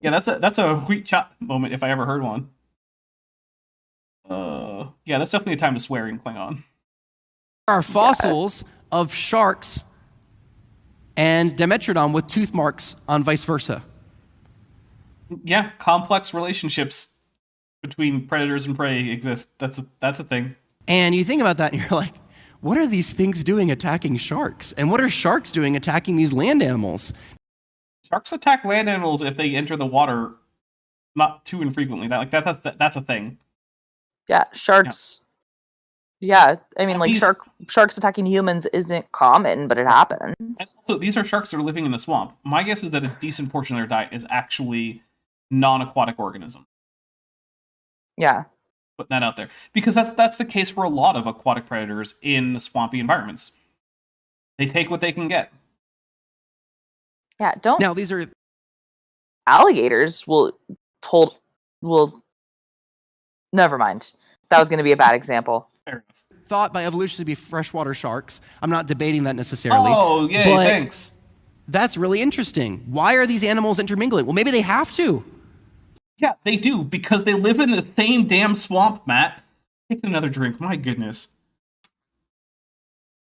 Yeah, that's a wheat chop moment if I ever heard one. Yeah, that's definitely a time to swear in Klingon. There are fossils of sharks and Dimetrodon with tooth marks on vice versa. Yeah, complex relationships between predators and prey exist. That's a thing. And you think about that and you're like, what are these things doing attacking sharks? And what are sharks doing attacking these land animals? Sharks attack land animals if they enter the water not too infrequently. That's a thing. Yeah, sharks. Yeah, I mean, like, sharks attacking humans isn't common, but it happens. So these are sharks that are living in the swamp. My guess is that a decent portion of their diet is actually non-aquatic organisms. Yeah. Putting that out there. Because that's the case for a lot of aquatic predators in swampy environments. They take what they can get. Yeah, don't... Now, these are... Alligators will... Never mind. That was going to be a bad example. Fair enough. Thought by evolution to be freshwater sharks. I'm not debating that necessarily. Oh, yay, but thanks. That's really interesting. Why are these animals intermingling? Well, maybe they have to. Yeah, they do, because they live in the same damn swamp, Matt. Take another drink, my goodness.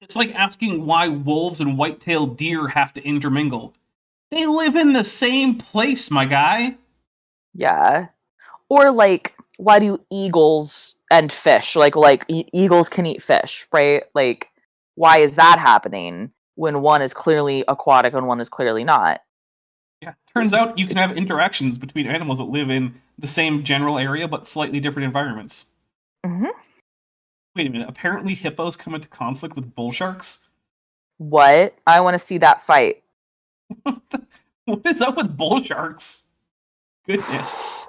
It's like asking why wolves and white-tailed deer have to intermingle. They live in the same place, my guy. Yeah. Or, like, why do eagles and fish, eagles can eat fish, right? Like, why is that happening when one is clearly aquatic and one is clearly not? Yeah, turns out you can have interactions between animals that live in the same general area, but slightly different environments. Mm-hmm. Wait a minute, apparently hippos come into conflict with bull sharks? What? I want to see that fight. What is up with bull sharks? Goodness.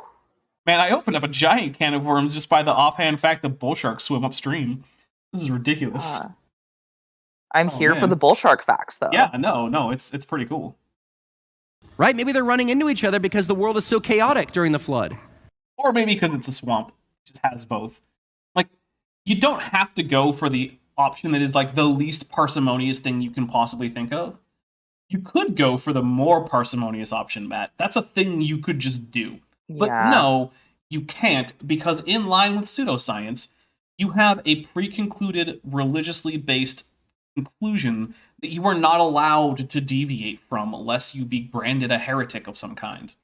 Man, I opened up a giant can of worms just by the offhand fact that bull sharks swim upstream. This is ridiculous. I'm here for the bull shark facts, though. Yeah, no, it's pretty cool. Right? Maybe they're running into each other because the world is so chaotic during the flood. Or maybe because it's a swamp. It just has both. Like, you don't have to go for the option that is like the least parsimonious thing you can possibly think of. You could go for the more parsimonious option, Matt. That's a thing you could just do. But no, you can't, because in line with pseudoscience, you have a pre-concluded, religiously based conclusion that you are not allowed to deviate from unless you be branded a heretic of some kind.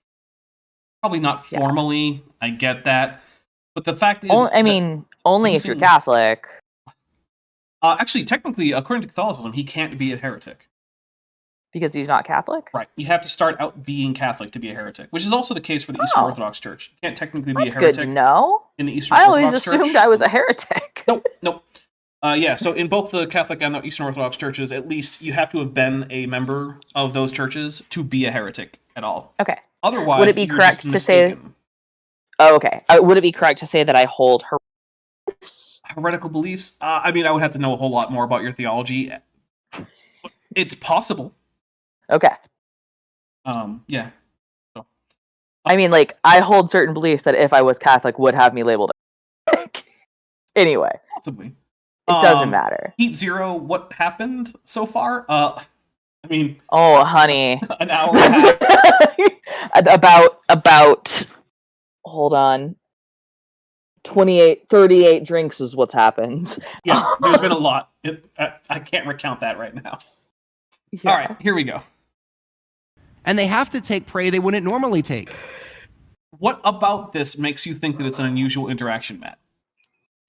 Probably not formally, I get that. But the fact is... only if you're Catholic. Actually, technically, according to Catholicism, he can't be a heretic. Because he's not Catholic? Right. You have to start out being Catholic to be a heretic, which is also the case for the Eastern Orthodox Church. You can't technically be a heretic. That's good to know. In the Eastern Orthodox Church. I always assumed I was a heretic. Nope. Yeah, so in both the Catholic and the Eastern Orthodox churches, at least you have to have been a member of those churches to be a heretic at all. Okay. Otherwise, would it be correct to say? Oh, okay. Would it be correct to say that I hold heretical beliefs? I would have to know a whole lot more about your theology. It's possible. Okay. Yeah. So. I hold certain beliefs that if I was Catholic would have me labeled a heretic. Anyway. Possibly. It doesn't matter. Heat Zero, what happened so far? I mean, Oh, honey. an hour and a half. about hold on. 38 drinks is what's happened. Yeah, there's been a lot. I can't recount that right now. Yeah. All right, here we go. And they have to take prey they wouldn't normally take. What about this makes you think that it's an unusual interaction, Matt?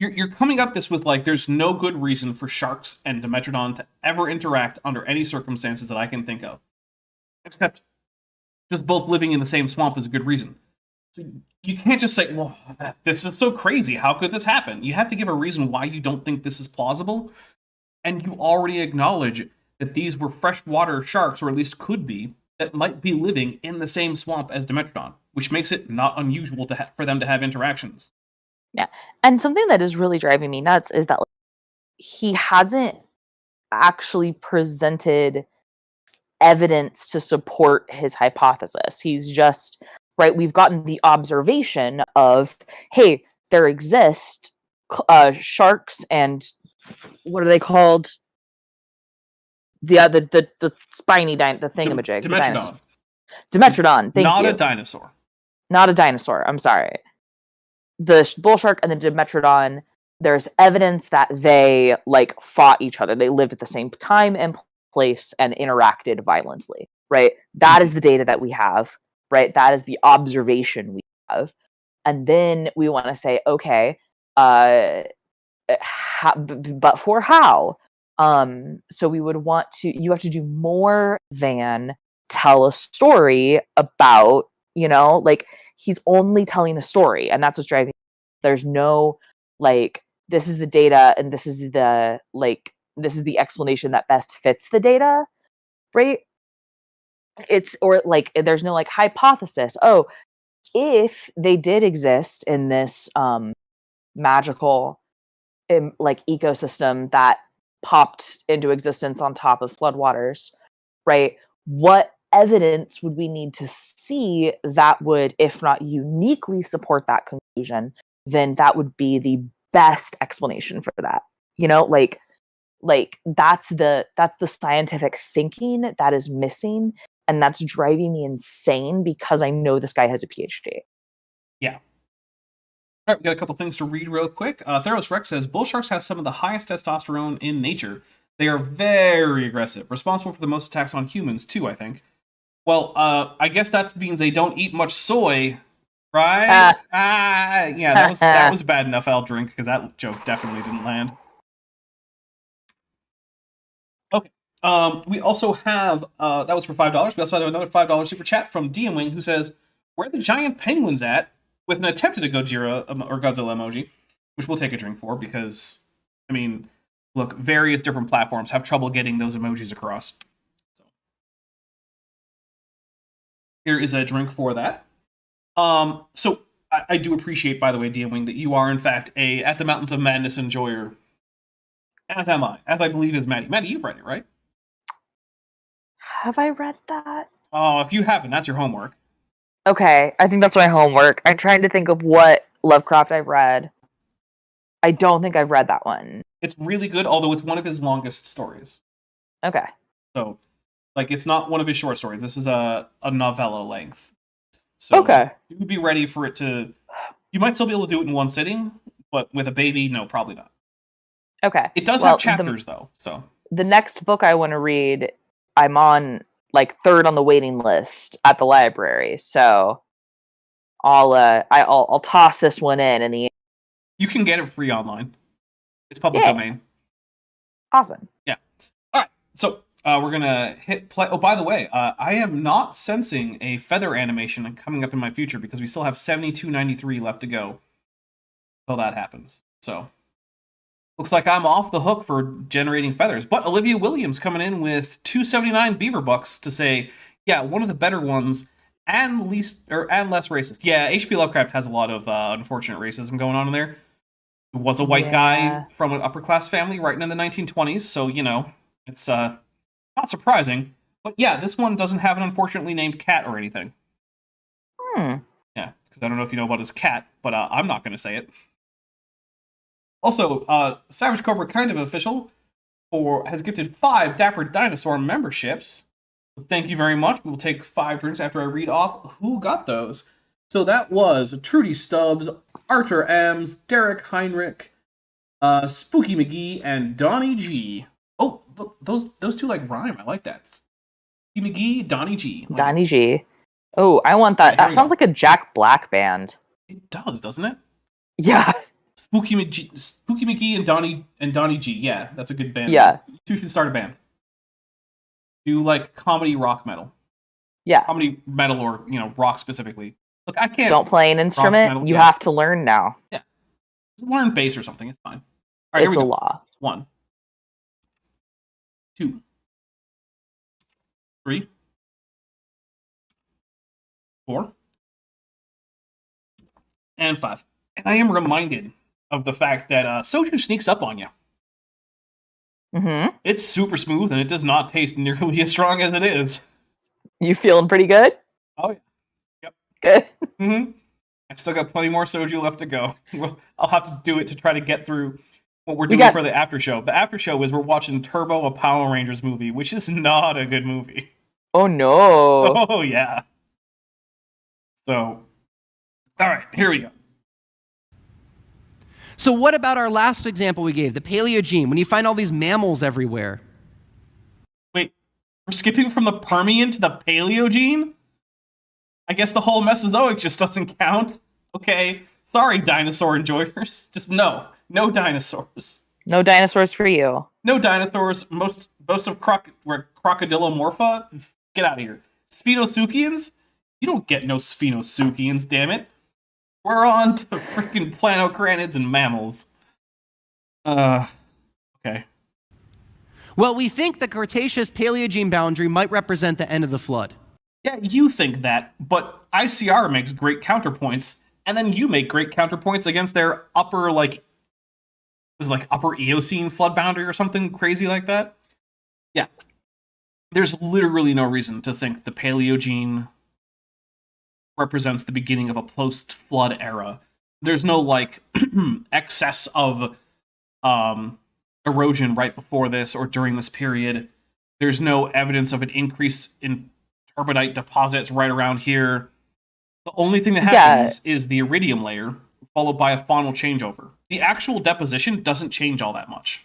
You're coming up this with, like, there's no good reason for sharks and Dimetrodon to ever interact under any circumstances that I can think of. Except just both living in the same swamp is a good reason. So you can't just say, well, this is so crazy. How could this happen? You have to give a reason why you don't think this is plausible. And you already acknowledge that these were freshwater sharks, or at least could be, that might be living in the same swamp as Dimetrodon, which makes it not unusual for them to have interactions. Yeah. And something that is really driving me nuts is that, like, he hasn't actually presented evidence to support his hypothesis. He's just, right, we've gotten the observation of, hey, there exist sharks and what are they called? The spiny the thingamajig. Dimetrodon. Dimetrodon, thank you. Not a dinosaur. Not a dinosaur, I'm sorry. The bull shark and the Dimetrodon, there's evidence that they, like, fought each other. They lived at the same time and place and interacted violently, right? That is the data that we have, right? That is the observation we have. And then we want to say, okay, but for how? So we would want you have to do more than tell a story about, like, he's only telling a story, and that's what's driving. There's no, like, this is the data, and this is the explanation that best fits the data, right? There's no, like, hypothesis. Oh, if they did exist in this magical ecosystem that popped into existence on top of floodwaters, right? What evidence would we need to see that would, if not uniquely support that conclusion, then that would be the best explanation for that. That's the scientific thinking that is missing, and that's driving me insane because I know this guy has a PhD. Yeah. All right, we got a couple things to read real quick. Theros Rex says, bull sharks have some of the highest testosterone in nature. They are very aggressive, responsible for the most attacks on humans, too, I think. Well, I guess that means they don't eat much soy, right? Yeah, that was bad enough, I'll drink, because that joke definitely didn't land. Okay. We also have, that was for $5. We also have another $5 super chat from DM Wing, who says, where are the giant penguins at? With an attempted Godzilla emoji, which we'll take a drink for, because, I mean, look, various different platforms have trouble getting those emojis across. So here is a drink for that. So I do appreciate, by the way, DM Wing, that you are, in fact, a At the Mountains of Maddness enjoyer. As am I. As I believe is Maddie. Maddie, you've read it, right? Have I read that? Oh, if you haven't, that's your homework. Okay, I think that's my homework. I'm trying to think of what Lovecraft I've read. I don't think I've read that one. It's really good, although it's one of his longest stories. Okay. So, like, it's not one of his short stories. This is a novella length. So okay. You would be ready for it to... You might still be able to do it in one sitting, but with a baby, no, probably not. Okay. It does have chapters, though, so... The next book I want to read, I'm on, like, third on the waiting list at the library, so I'll toss this one in the... You can get it free online. It's public domain. Awesome. Yeah. All right, so we're going to hit play. Oh, by the way, I am not sensing a feather animation coming up in my future because we still have 7293 left to go until that happens. So, looks like I'm off the hook for generating feathers. But Olivia Williams coming in with 279 beaver bucks to say, yeah, one of the better ones and less racist. Yeah, H.P. Lovecraft has a lot of unfortunate racism going on in there. He was a white guy from an upper class family writing in the 1920s, so, you know, it's not surprising. But yeah, this one doesn't have an unfortunately named cat or anything. Yeah, because I don't know if you know about his cat, but I'm not going to say it. Also, Savage Cobra Kind of Official has gifted 5 Dapper Dinosaur memberships. Thank you very much. We will take 5 drinks after I read off who got those. So that was Trudy Stubbs, Archer M's, Derek Heinrich, Spooky McGee, and Donnie G. Oh, those two like rhyme. I like that. Spooky McGee, Donnie G. Donnie G. Oh, I want that. Yeah, That sounds like a Jack Black band. It does, doesn't it? Yeah. Spooky McGee and Donnie G. Yeah, that's a good band. Yeah. You two should start a band. Do like comedy rock metal. Yeah. Comedy metal or, rock specifically. Look, I can't. Don't play an instrument. metal, You yeah. have to learn now. Yeah. Just learn bass or something. It's fine. All right, here It's we a go. law. 1, 2, 3, 4, and 5. And I am reminded of the fact that soju sneaks up on you. Mm-hmm. It's super smooth and it does not taste nearly as strong as it is. You feeling pretty good? Oh, yeah. Good. Mm-hmm. I still got plenty more soju left to go. Well, I'll have to do it to try to get through what we're doing for the after show. The after show is we're watching Turbo, a Power Rangers movie, which is not a good movie. Oh no. Oh, yeah. So, all right, here we go. So what about our last example we gave, the Paleogene, when you find all these mammals everywhere? Wait, we're skipping from the Permian to the Paleogene? I guess the whole Mesozoic just doesn't count. Okay, sorry, dinosaur enjoyers. Just no dinosaurs. No dinosaurs for you. No dinosaurs. Most of Crocodilomorpha. Get out of here. Sphenosuchians? You don't get no Sphenosuchians, damn it. We're on to freaking planocranids and mammals. Okay. Well, we think the Cretaceous-Paleogene boundary might represent the end of the flood. Yeah, you think that, but ICR makes great counterpoints, and then you make great counterpoints against their upper, upper Eocene flood boundary or something crazy like that? Yeah. There's literally no reason to think the Paleogene represents the beginning of a post-flood era. There's no, excess of erosion right before this or during this period. There's no evidence of an increase in turbidite deposits right around here. The only thing that happens is the iridium layer, followed by a faunal changeover. The actual deposition doesn't change all that much.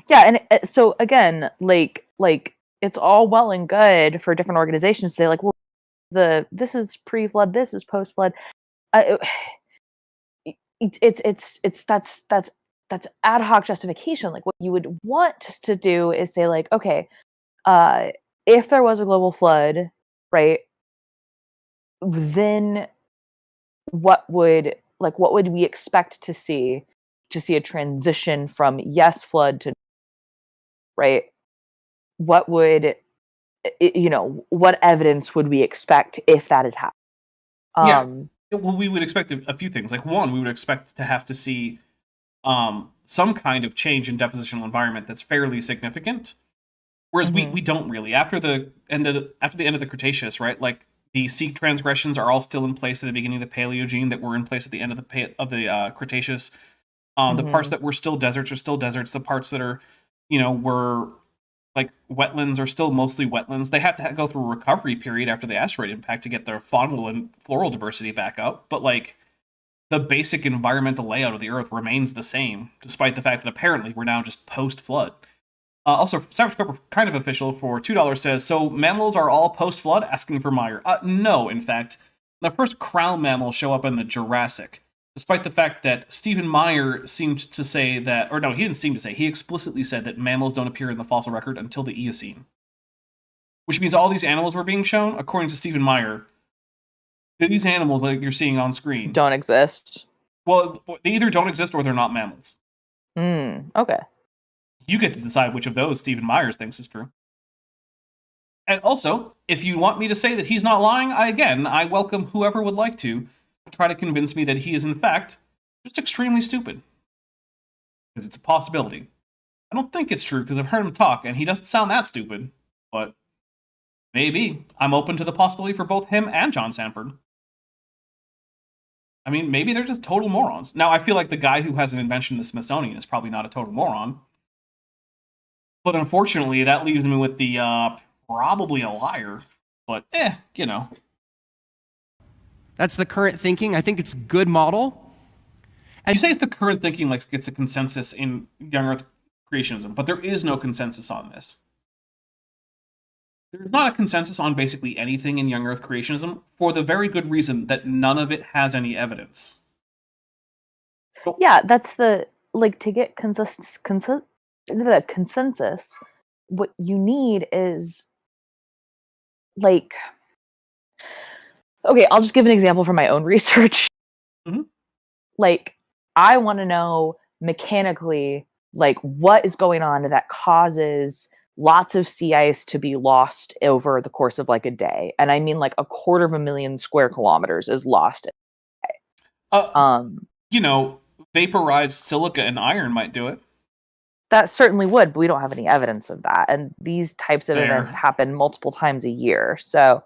Yeah, and so again, it's all well and good for different organizations to say well, this is pre-flood, this is post-flood. That's ad hoc justification. What you would want to do is say okay, if there was a global flood, right, then what would we expect to see a transition from yes flood to right? What would what evidence would we expect if that had happened? Well, we would expect a few things. One, we would expect to have to see some kind of change in depositional environment that's fairly significant. Whereas we don't really. After the end of the Cretaceous, right? The sea transgressions are all still in place at the beginning of the Paleogene that were in place at the end of the Cretaceous. The parts that were still deserts are still deserts. The parts that are, were wetlands are still mostly wetlands. They have to go through a recovery period after the asteroid impact to get their faunal and floral diversity back up. But the basic environmental layout of the Earth remains the same, despite the fact that apparently we're now just post-flood. Also, Savage Cobra Kind of Official for $2 says, so mammals are all post-flood? Asking for Meyer. No, in fact. The first crown mammals show up in the Jurassic, despite the fact that Stephen Meyer seemed to say that, or no, he didn't seem to say, he explicitly said that mammals don't appear in the fossil record until the Eocene. Which means all these animals were being shown, according to Stephen Meyer, these animals you're seeing on screen don't exist. Well, they either don't exist or they're not mammals. Okay. You get to decide which of those Stephen Myers thinks is true. And also, if you want me to say that he's not lying, I welcome whoever would like to try to convince me that he is in fact just extremely stupid. Because it's a possibility. I don't think it's true because I've heard him talk and he doesn't sound that stupid. But maybe. I'm open to the possibility for both him and John Sanford. I mean, maybe they're just total morons. Now, I feel like the guy who has an invention in the Smithsonian is probably not a total moron. But unfortunately, that leaves me with the probably a liar. But, you know. That's the current thinking. I think it's a good model. And you say it's the current thinking, like it's a consensus in young Earth creationism, but there is no consensus on this. There's not a consensus on basically anything in young Earth creationism for the very good reason that none of it has any evidence. Yeah, that's the, like, to get consensus, what you need is, like, okay, I'll just give an example from my own research. Mhm. Like, I want to know mechanically, like, what is going on that causes lots of sea ice to be lost over the course of like a day. And I mean like 250,000 square kilometers is lost. You know, vaporized silica and iron might do it. That certainly would, but we don't have any evidence of that. And these types of Fair. events happen multiple times a year. So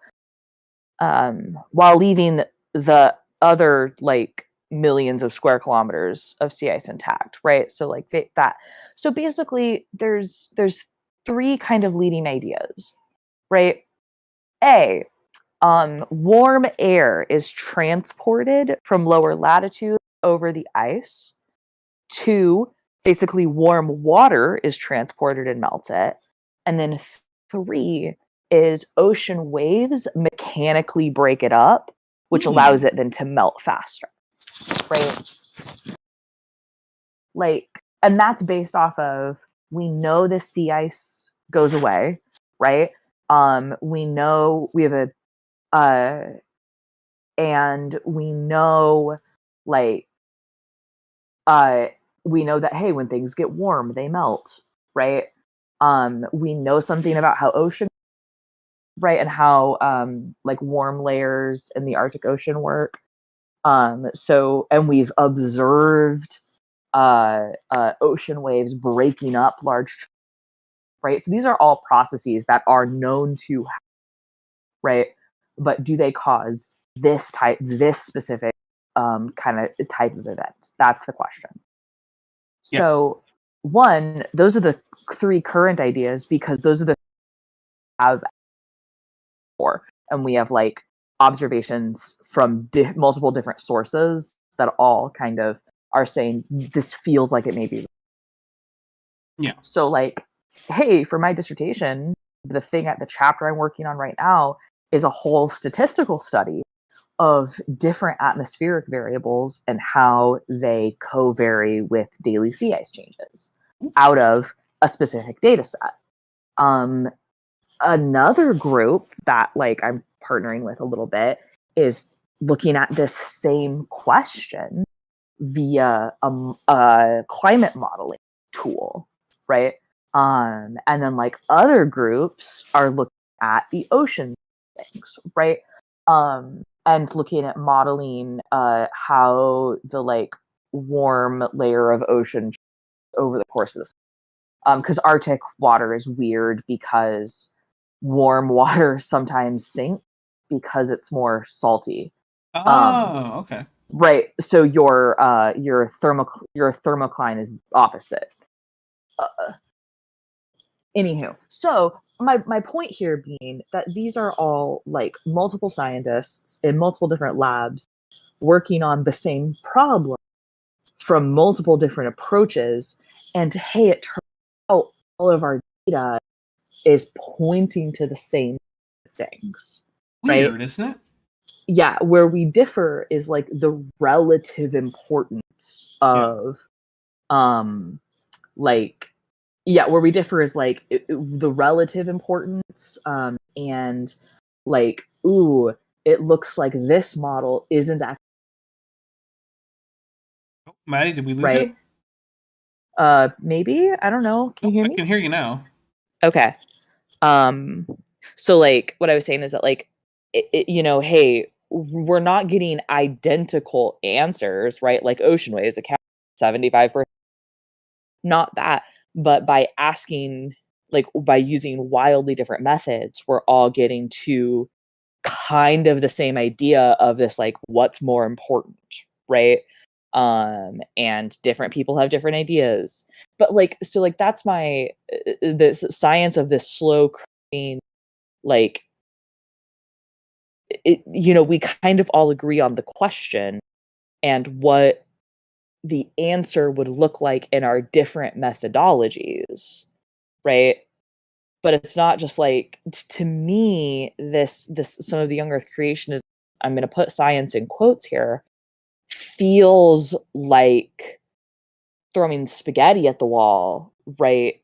while leaving the other like millions of square kilometers of sea ice intact, right? So like that. So basically there's three kind of leading ideas, right? A, warm air is transported from lower latitude over the ice. 2, basically warm water is transported and melted. And then 3 is ocean waves mechanically break it up, which allows it then to melt faster, right? Like, and that's based off of, we know the sea ice goes away, right? We know we have and we know, like, we know that, hey, when things get warm, they melt, right? We know something about how ocean, right, and how like warm layers in the Arctic Ocean work. So, and we've observed ocean waves breaking up large, right? So these are all processes that are known to happen, right? But do they cause this specific kind of type of event? That's the question. Yeah. So, one, those are the 3 current ideas because those are the have for, and we have like observations from multiple different sources that all kind of are saying this feels like it may be. Yeah. So like, hey, for my dissertation, the chapter I'm working on right now is a whole statistical study of different atmospheric variables and how they co-vary with daily sea ice changes out of a specific data set. Another group that like I'm partnering with a little bit is looking at this same question via a climate modeling tool, right? And then like other groups are looking at the ocean things, right? And looking at modeling how the like warm layer of ocean over the course of this. Because Arctic water is weird because warm water sometimes sinks because it's more salty. Okay. Right. So your thermocline is opposite. Anywho, so my point here being that these are all like multiple scientists in multiple different labs working on the same problem from multiple different approaches, and hey, it turns out all of our data is pointing to the same things. Weird, right? isn't it? Yeah, where we differ is like the relative importance of like, yeah, where we differ is like the relative importance and like, ooh, it looks like this model isn't actually Maddie, did we lose right. you? Maybe, I don't know, can you hear me? I can hear you now. Okay. So like what I was saying is that like you know, hey, we're not getting identical answers, right? Like ocean waves account 75%. Not that, but by asking, like by using wildly different methods, we're all getting to kind of the same idea of this, like, what's more important, right? And different people have different ideas. But, like, so, like, that's my this science of this slow creeping, like, we kind of all agree on the question and what the answer would look like in our different methodologies, right? But it's not just like, to me, this some of the young earth creationism, I'm going to put science in quotes here, feels like throwing spaghetti at the wall, right?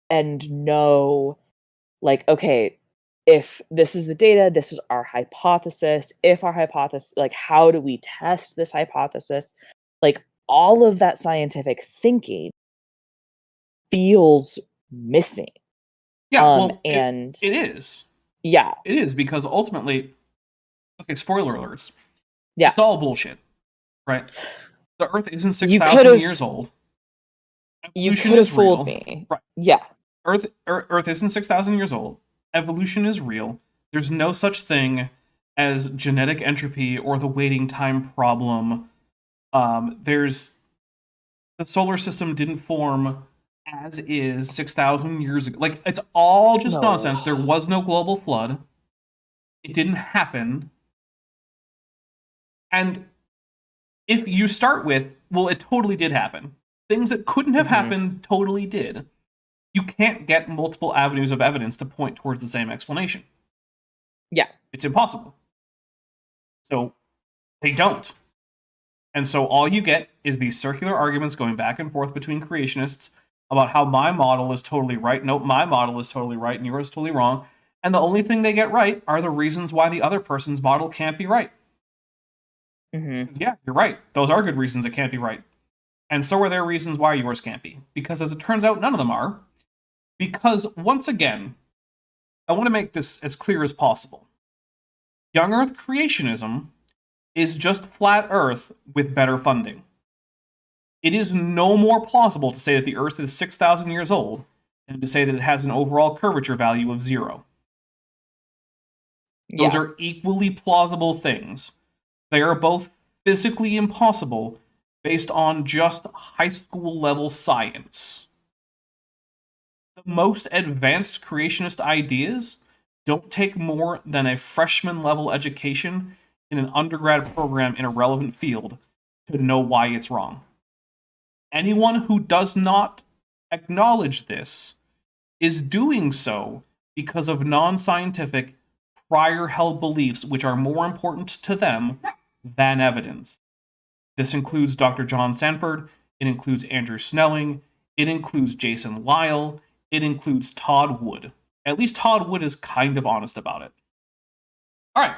And know, like, okay, if this is the data, this is our hypothesis. If our hypothesis, like, how do we test this hypothesis? Like, all of that scientific thinking feels missing. Yeah, well, and it is. Yeah. It is, because ultimately, okay, spoiler alerts. Yeah. It's all bullshit, right? The Earth isn't You 6,000 could've- years old. You Evolution could have is real. fooled me. Right. Yeah. Earth isn't 6,000 years old. Evolution is real. There's no such thing as genetic entropy or the waiting time problem. The solar system didn't form as is 6,000 years ago. Like, it's all just No. nonsense. There was no global flood. It didn't happen. And if you start with, well, it totally did happen. Things that couldn't have happened totally did. You can't get multiple avenues of evidence to point towards the same explanation. Yeah. It's impossible. So they don't. And so all you get is these circular arguments going back and forth between creationists about how my model is totally right. Nope, my model is totally right and yours is totally wrong. And the only thing they get right are the reasons why the other person's model can't be right. Yeah, you're right. Those are good reasons it can't be right. And so are there reasons why yours can't be. Because as it turns out, none of them are. Because, once again, I want to make this as clear as possible. Young Earth creationism is just flat Earth with better funding. It is no more plausible to say that the Earth is 6,000 years old than to say that it has an overall curvature value of 0. Those are equally plausible things. They are both physically impossible based on just high school level science. The most advanced creationist ideas don't take more than a freshman level education in an undergrad program in a relevant field to know why it's wrong. Anyone who does not acknowledge this is doing so because of non-scientific, prior held beliefs which are more important to them than evidence. This includes Dr. John Sanford, it includes Andrew Snelling, it includes Jason Lyle, it includes Todd Wood. At least Todd Wood is kind of honest about it. All right,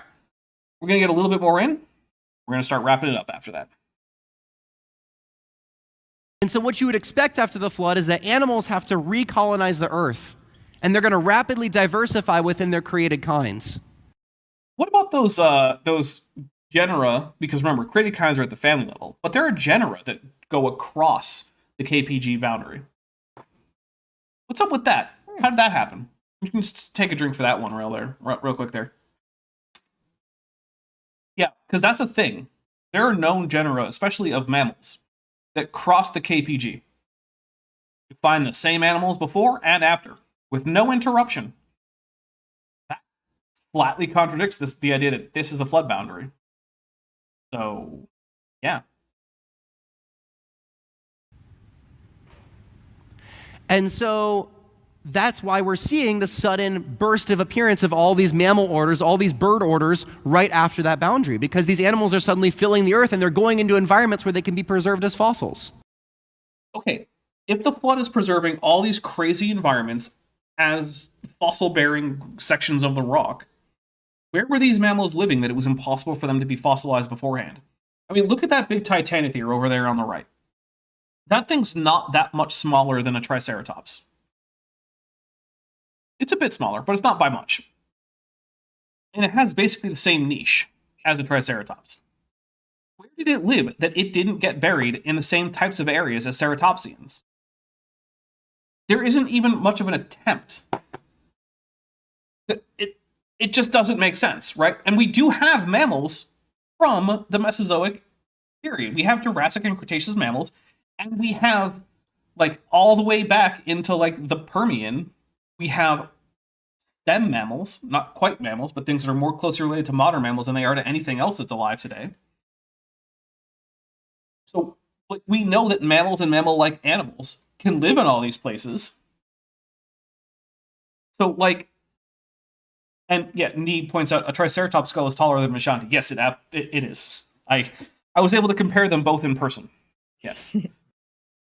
we're going to get a little bit more in. We're going to start wrapping it up after that. And so what you would expect after the flood is that animals have to recolonize the earth, and they're going to rapidly diversify within their created kinds. What about those genera? Because remember, created kinds are at the family level, but there are genera that go across the KPG boundary. What's up with that? How did that happen? You can just take a drink for that one real quick there. Yeah, because that's a thing. There are known genera, especially of mammals, that cross the KPG. You find the same animals before and after, with no interruption. That flatly contradicts the idea that this is a flood boundary. So, yeah. And so that's why we're seeing the sudden burst of appearance of all these mammal orders, all these bird orders right after that boundary, because these animals are suddenly filling the earth and they're going into environments where they can be preserved as fossils. Okay, if the flood is preserving all these crazy environments as fossil-bearing sections of the rock, where were these mammals living that it was impossible for them to be fossilized beforehand? I mean, look at that big titanotheres over there on the right. That thing's not that much smaller than a triceratops. It's a bit smaller, but it's not by much. And it has basically the same niche as a triceratops. Where did it live that it didn't get buried in the same types of areas as ceratopsians? There isn't even much of an attempt. It it just doesn't make sense, right? And we do have mammals from the Mesozoic period. We have Jurassic and Cretaceous mammals, and we have, like, all the way back into, like, the Permian, we have stem mammals, not quite mammals, but things that are more closely related to modern mammals than they are to anything else that's alive today. So, like, we know that mammals and mammal-like animals can live in all these places. So, like, and yeah, Need points out a Triceratops skull is taller than Vishanti. Yes, it is. I was able to compare them both in person. Yes.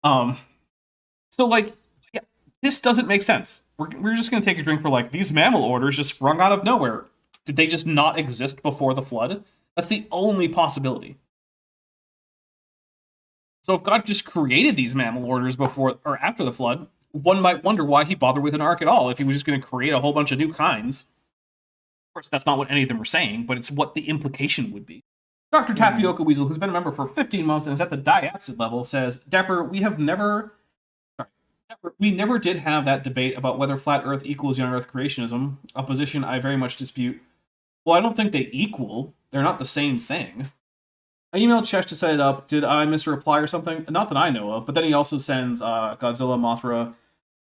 So, like, yeah, this doesn't make sense. We're just going to take a drink for, like, these mammal orders just sprung out of nowhere. Did they just not exist before the flood? That's the only possibility. So if God just created these mammal orders before or after the flood, one might wonder why he bothered with an ark at all if he was just going to create a whole bunch of new kinds. Of course, that's not what any of them are saying, but it's what the implication would be. Dr. Tapioca Weasel, who's been a member for 15 months and is at the diapsid level, says, Dapper, we never did have that debate about whether flat Earth equals young Earth creationism, a position I very much dispute. Well, I don't think they equal. They're not the same thing. I emailed Chesh to set it up. Did I miss a reply or something? Not that I know of, but then he also sends Godzilla, Mothra,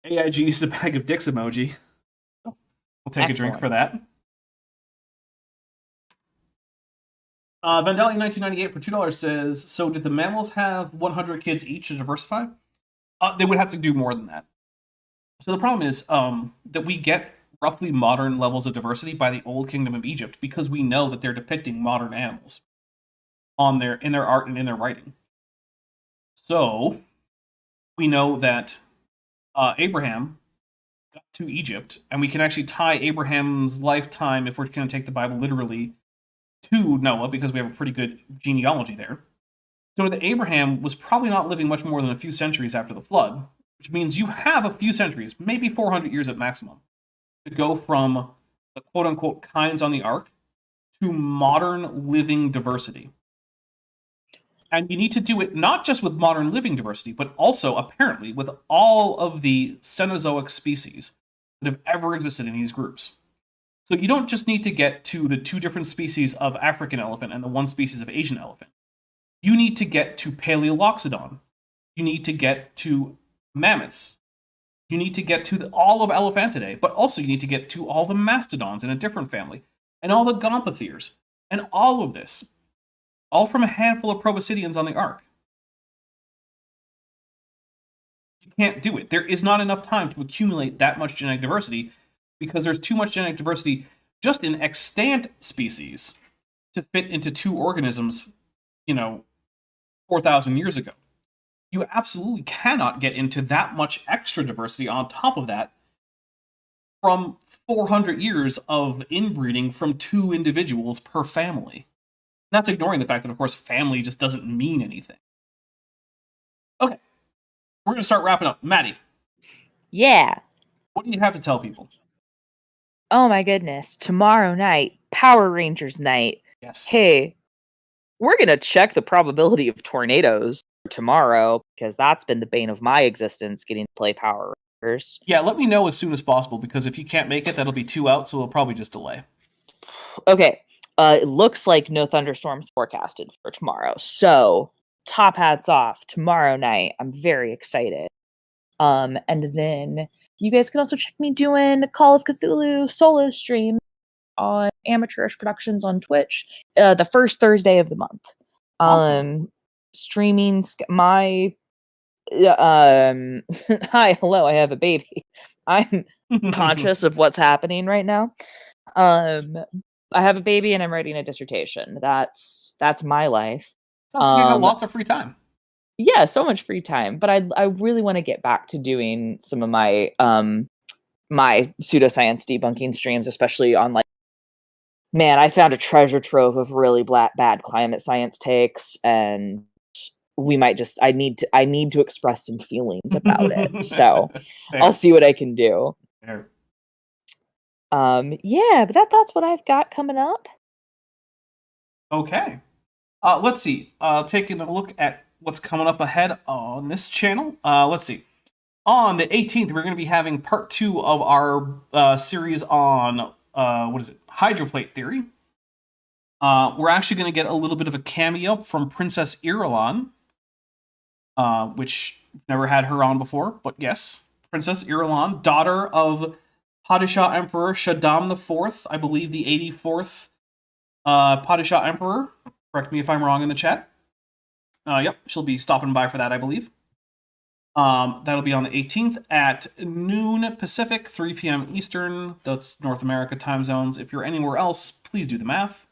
AIG is a bag of dicks emoji. We'll take a drink for that. Vandali1998 for $2 says, so did the mammals have 100 kids each to diversify? They would have to do more than that. So the problem is that we get roughly modern levels of diversity by the Old Kingdom of Egypt because we know that they're depicting modern animals in their art and in their writing. So we know that Abraham got to Egypt, and we can actually tie Abraham's lifetime, if we're going to take the Bible literally, to Noah because we have a pretty good genealogy there. So that Abraham was probably not living much more than a few centuries after the flood, which means you have a few centuries, maybe 400 years at maximum, to go from the quote-unquote kinds on the ark to modern living diversity. And you need to do it not just with modern living diversity, but also, apparently, with all of the Cenozoic species that have ever existed in these groups. So you don't just need to get to the 2 different species of African elephant and the 1 species of Asian elephant. You need to get to Paleoloxodon. You need to get to mammoths. You need to get to all of Elephantidae, but also you need to get to all the mastodons in a different family, and all the gomphotheres, and all of this. All from a handful of proboscideans on the ark. You can't do it. There is not enough time to accumulate that much genetic diversity because there's too much genetic diversity just in extant species to fit into 2 organisms, 4,000 years ago. You absolutely cannot get into that much extra diversity on top of that from 400 years of inbreeding from 2 individuals per family. That's ignoring the fact that, of course, family just doesn't mean anything. Okay. We're going to start wrapping up. Maddie. Yeah. What do you have to tell people? Oh my goodness. Tomorrow night, Power Rangers night. Yes. Hey, we're going to check the probability of tornadoes tomorrow because that's been the bane of my existence, getting to play Power Rangers. Yeah, let me know as soon as possible because if you can't make it, that'll be 2 out, so we'll probably just delay. Okay. It looks like no thunderstorms forecasted for tomorrow. So, top hats off tomorrow night. I'm very excited. And then you guys can also check me doing Call of Cthulhu solo stream on Amateurish Productions on Twitch, the first Thursday of the month. Awesome. Streaming my hi, hello, I have a baby. I'm conscious of what's happening right now. I have a baby and I'm writing a dissertation. That's my life. You got lots of free time. Yeah, so much free time. But I really want to get back to doing some of my my pseudoscience debunking streams, especially on man, I found a treasure trove of really bad climate science takes, and we might just I need to express some feelings about it. So I'll see what I can do. Fair. Yeah, but that's what I've got coming up. Okay. Let's see. Taking a look at what's coming up ahead on this channel. Let's see. On the 18th, we're going to be having part 2 of our series on, hydroplate theory. We're actually going to get a little bit of a cameo from Princess Irulan, which never had her on before, but yes, Princess Irulan, daughter of Padishah Emperor Shaddam IV, I believe the 84th Padishah Emperor. Correct me if I'm wrong in the chat. Yep, she'll be stopping by for that, I believe. That'll be on the 18th at noon Pacific, 3 p.m. Eastern. That's North America time zones. If you're anywhere else, please do the math.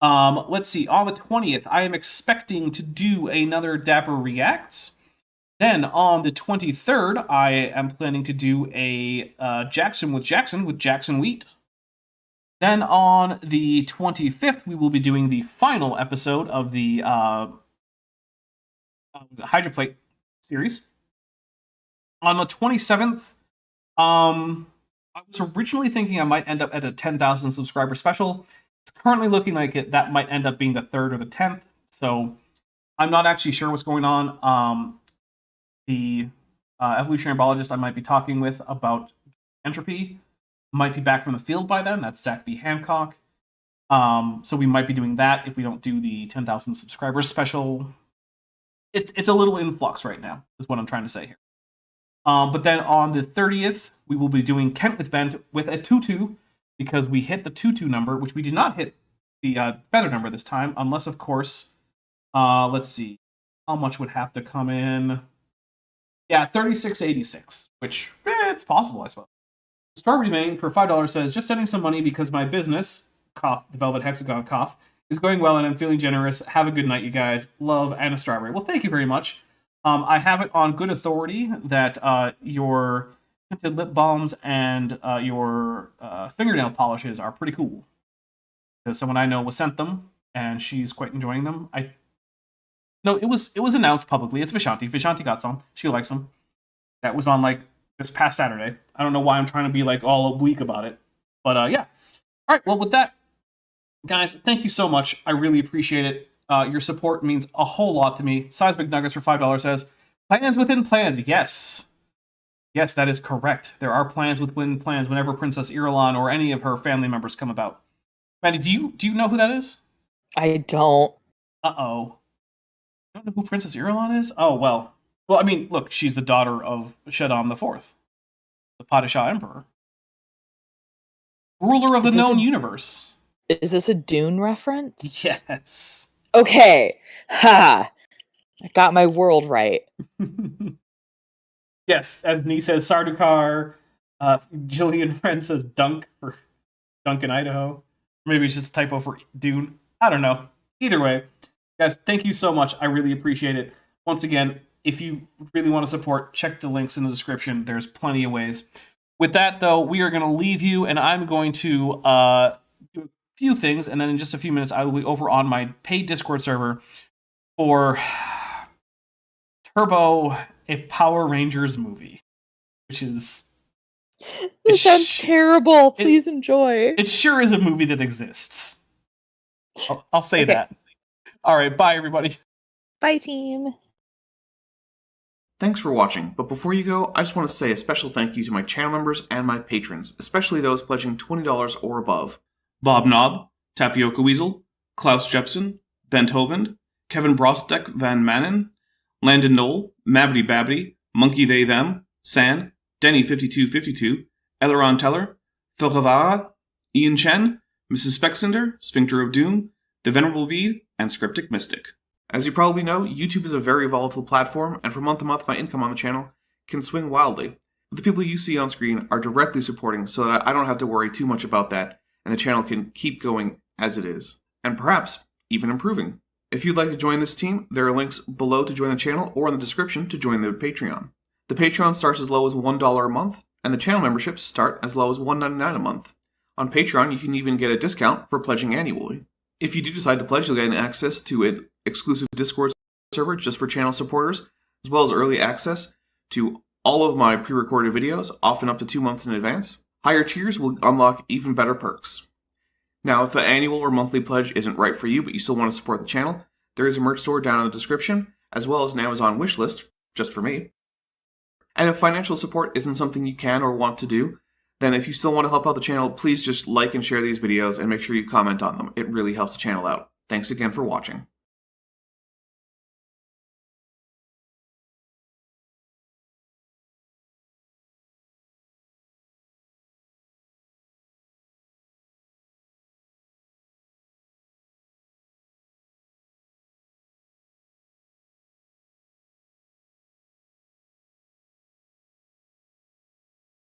Let's see. On the 20th, I am expecting to do another Dapper Reacts. Then on the 23rd, I am planning to do a Jackson with Jackson Wheat. Then on the 25th, we will be doing the final episode of the Hydroplate series. On the 27th, I was originally thinking I might end up at a 10,000 subscriber special. It's currently looking like that might end up being the 3rd or the 10th, so I'm not actually sure what's going on. The evolutionary biologist I might be talking with about entropy might be back from the field by then. That's Zach B. Hancock. So we might be doing that if we don't do the 10,000 subscribers special. It's a little in flux right now, is what I'm trying to say here. But then on the 30th, we will be doing Kent with Bent with a tutu, because we hit the tutu number, which we did not hit the feather number this time, unless, of course, let's see, how much would have to come in? Yeah, 3686, which, it's possible, I suppose. Strawberry Main for $5 says, just sending some money because my business, cough, the Velvet Hexagon cough, is going well and I'm feeling generous. Have a good night, you guys. Love, Anna Strawberry. Well, thank you very much. I have it on good authority that your tinted lip balms and your fingernail polishes are pretty cool. Because someone I know was sent them, and she's quite enjoying them. No, it was announced publicly. It's Vishanti. Vishanti got some. She likes them. That was on like this past Saturday. I don't know why I'm trying to be like all weak about it, but yeah. All right. Well, with that, guys, thank you so much. I really appreciate it. Your support means a whole lot to me. Seismic Nuggets for $5 says, plans within plans. Yes. Yes, that is correct. There are plans within plans whenever Princess Irulan or any of her family members come about. Maddie, do you know who that is? I don't. Uh-oh. You don't know who Princess Irulan is? Oh, well. Well, I mean, look, she's the daughter of Shaddam IV, the Padishah Emperor. Ruler of the known universe. Is this a Dune reference? Yes. Okay. Ha! I got my world right. Yes, as Nee says, Sardukar. Jillian Friend says Dunk for Duncan, Idaho. Maybe it's just a typo for Dune. I don't know. Either way, guys, thank you so much. I really appreciate it. Once again, if you really want to support, check the links in the description. There's plenty of ways. With that, though, we are going to leave you, and I'm going to do a few things, and then in just a few minutes, I will be over on my paid Discord server for Turbo, a Power Rangers movie, which is... This sounds terrible. Please enjoy. It sure is a movie that exists. I'll say that. All right, bye, everybody. Bye, team. Thanks for watching, but before you go, I just want to say a special thank you to my channel members and my patrons, especially those pledging $20 or above. Bob Knob, Tapioca Weasel, Klaus Jepsen, Bent Hovind, Kevin Brostek Van Manen, Landon Knoll, Mabbity Babbity, Monkey They Them, San, Denny5252, Eleron Teller, Phil Havara, Ian Chen, Mrs. Spexinder, Sphincter of Doom, The Venerable Bede, and Scriptic Mystic. As you probably know, YouTube is a very volatile platform, and from month to month my income on the channel can swing wildly. But the people you see on screen are directly supporting so that I don't have to worry too much about that, and the channel can keep going as it is, and perhaps even improving. If you'd like to join this team, there are links below to join the channel or in the description to join the Patreon. The Patreon starts as low as $1 a month, and the channel memberships start as low as $1.99 a month. On Patreon, you can even get a discount for pledging annually. If you do decide to pledge, you'll get access to an exclusive Discord server just for channel supporters, as well as early access to all of my pre-recorded videos, often up to 2 months in advance. Higher tiers will unlock even better perks. Now, if an annual or monthly pledge isn't right for you, but you still want to support the channel, there is a merch store down in the description, as well as an Amazon wishlist, just for me. And if financial support isn't something you can or want to do, then if you still want to help out the channel, please just like and share these videos and make sure you comment on them. It really helps the channel out. Thanks again for watching.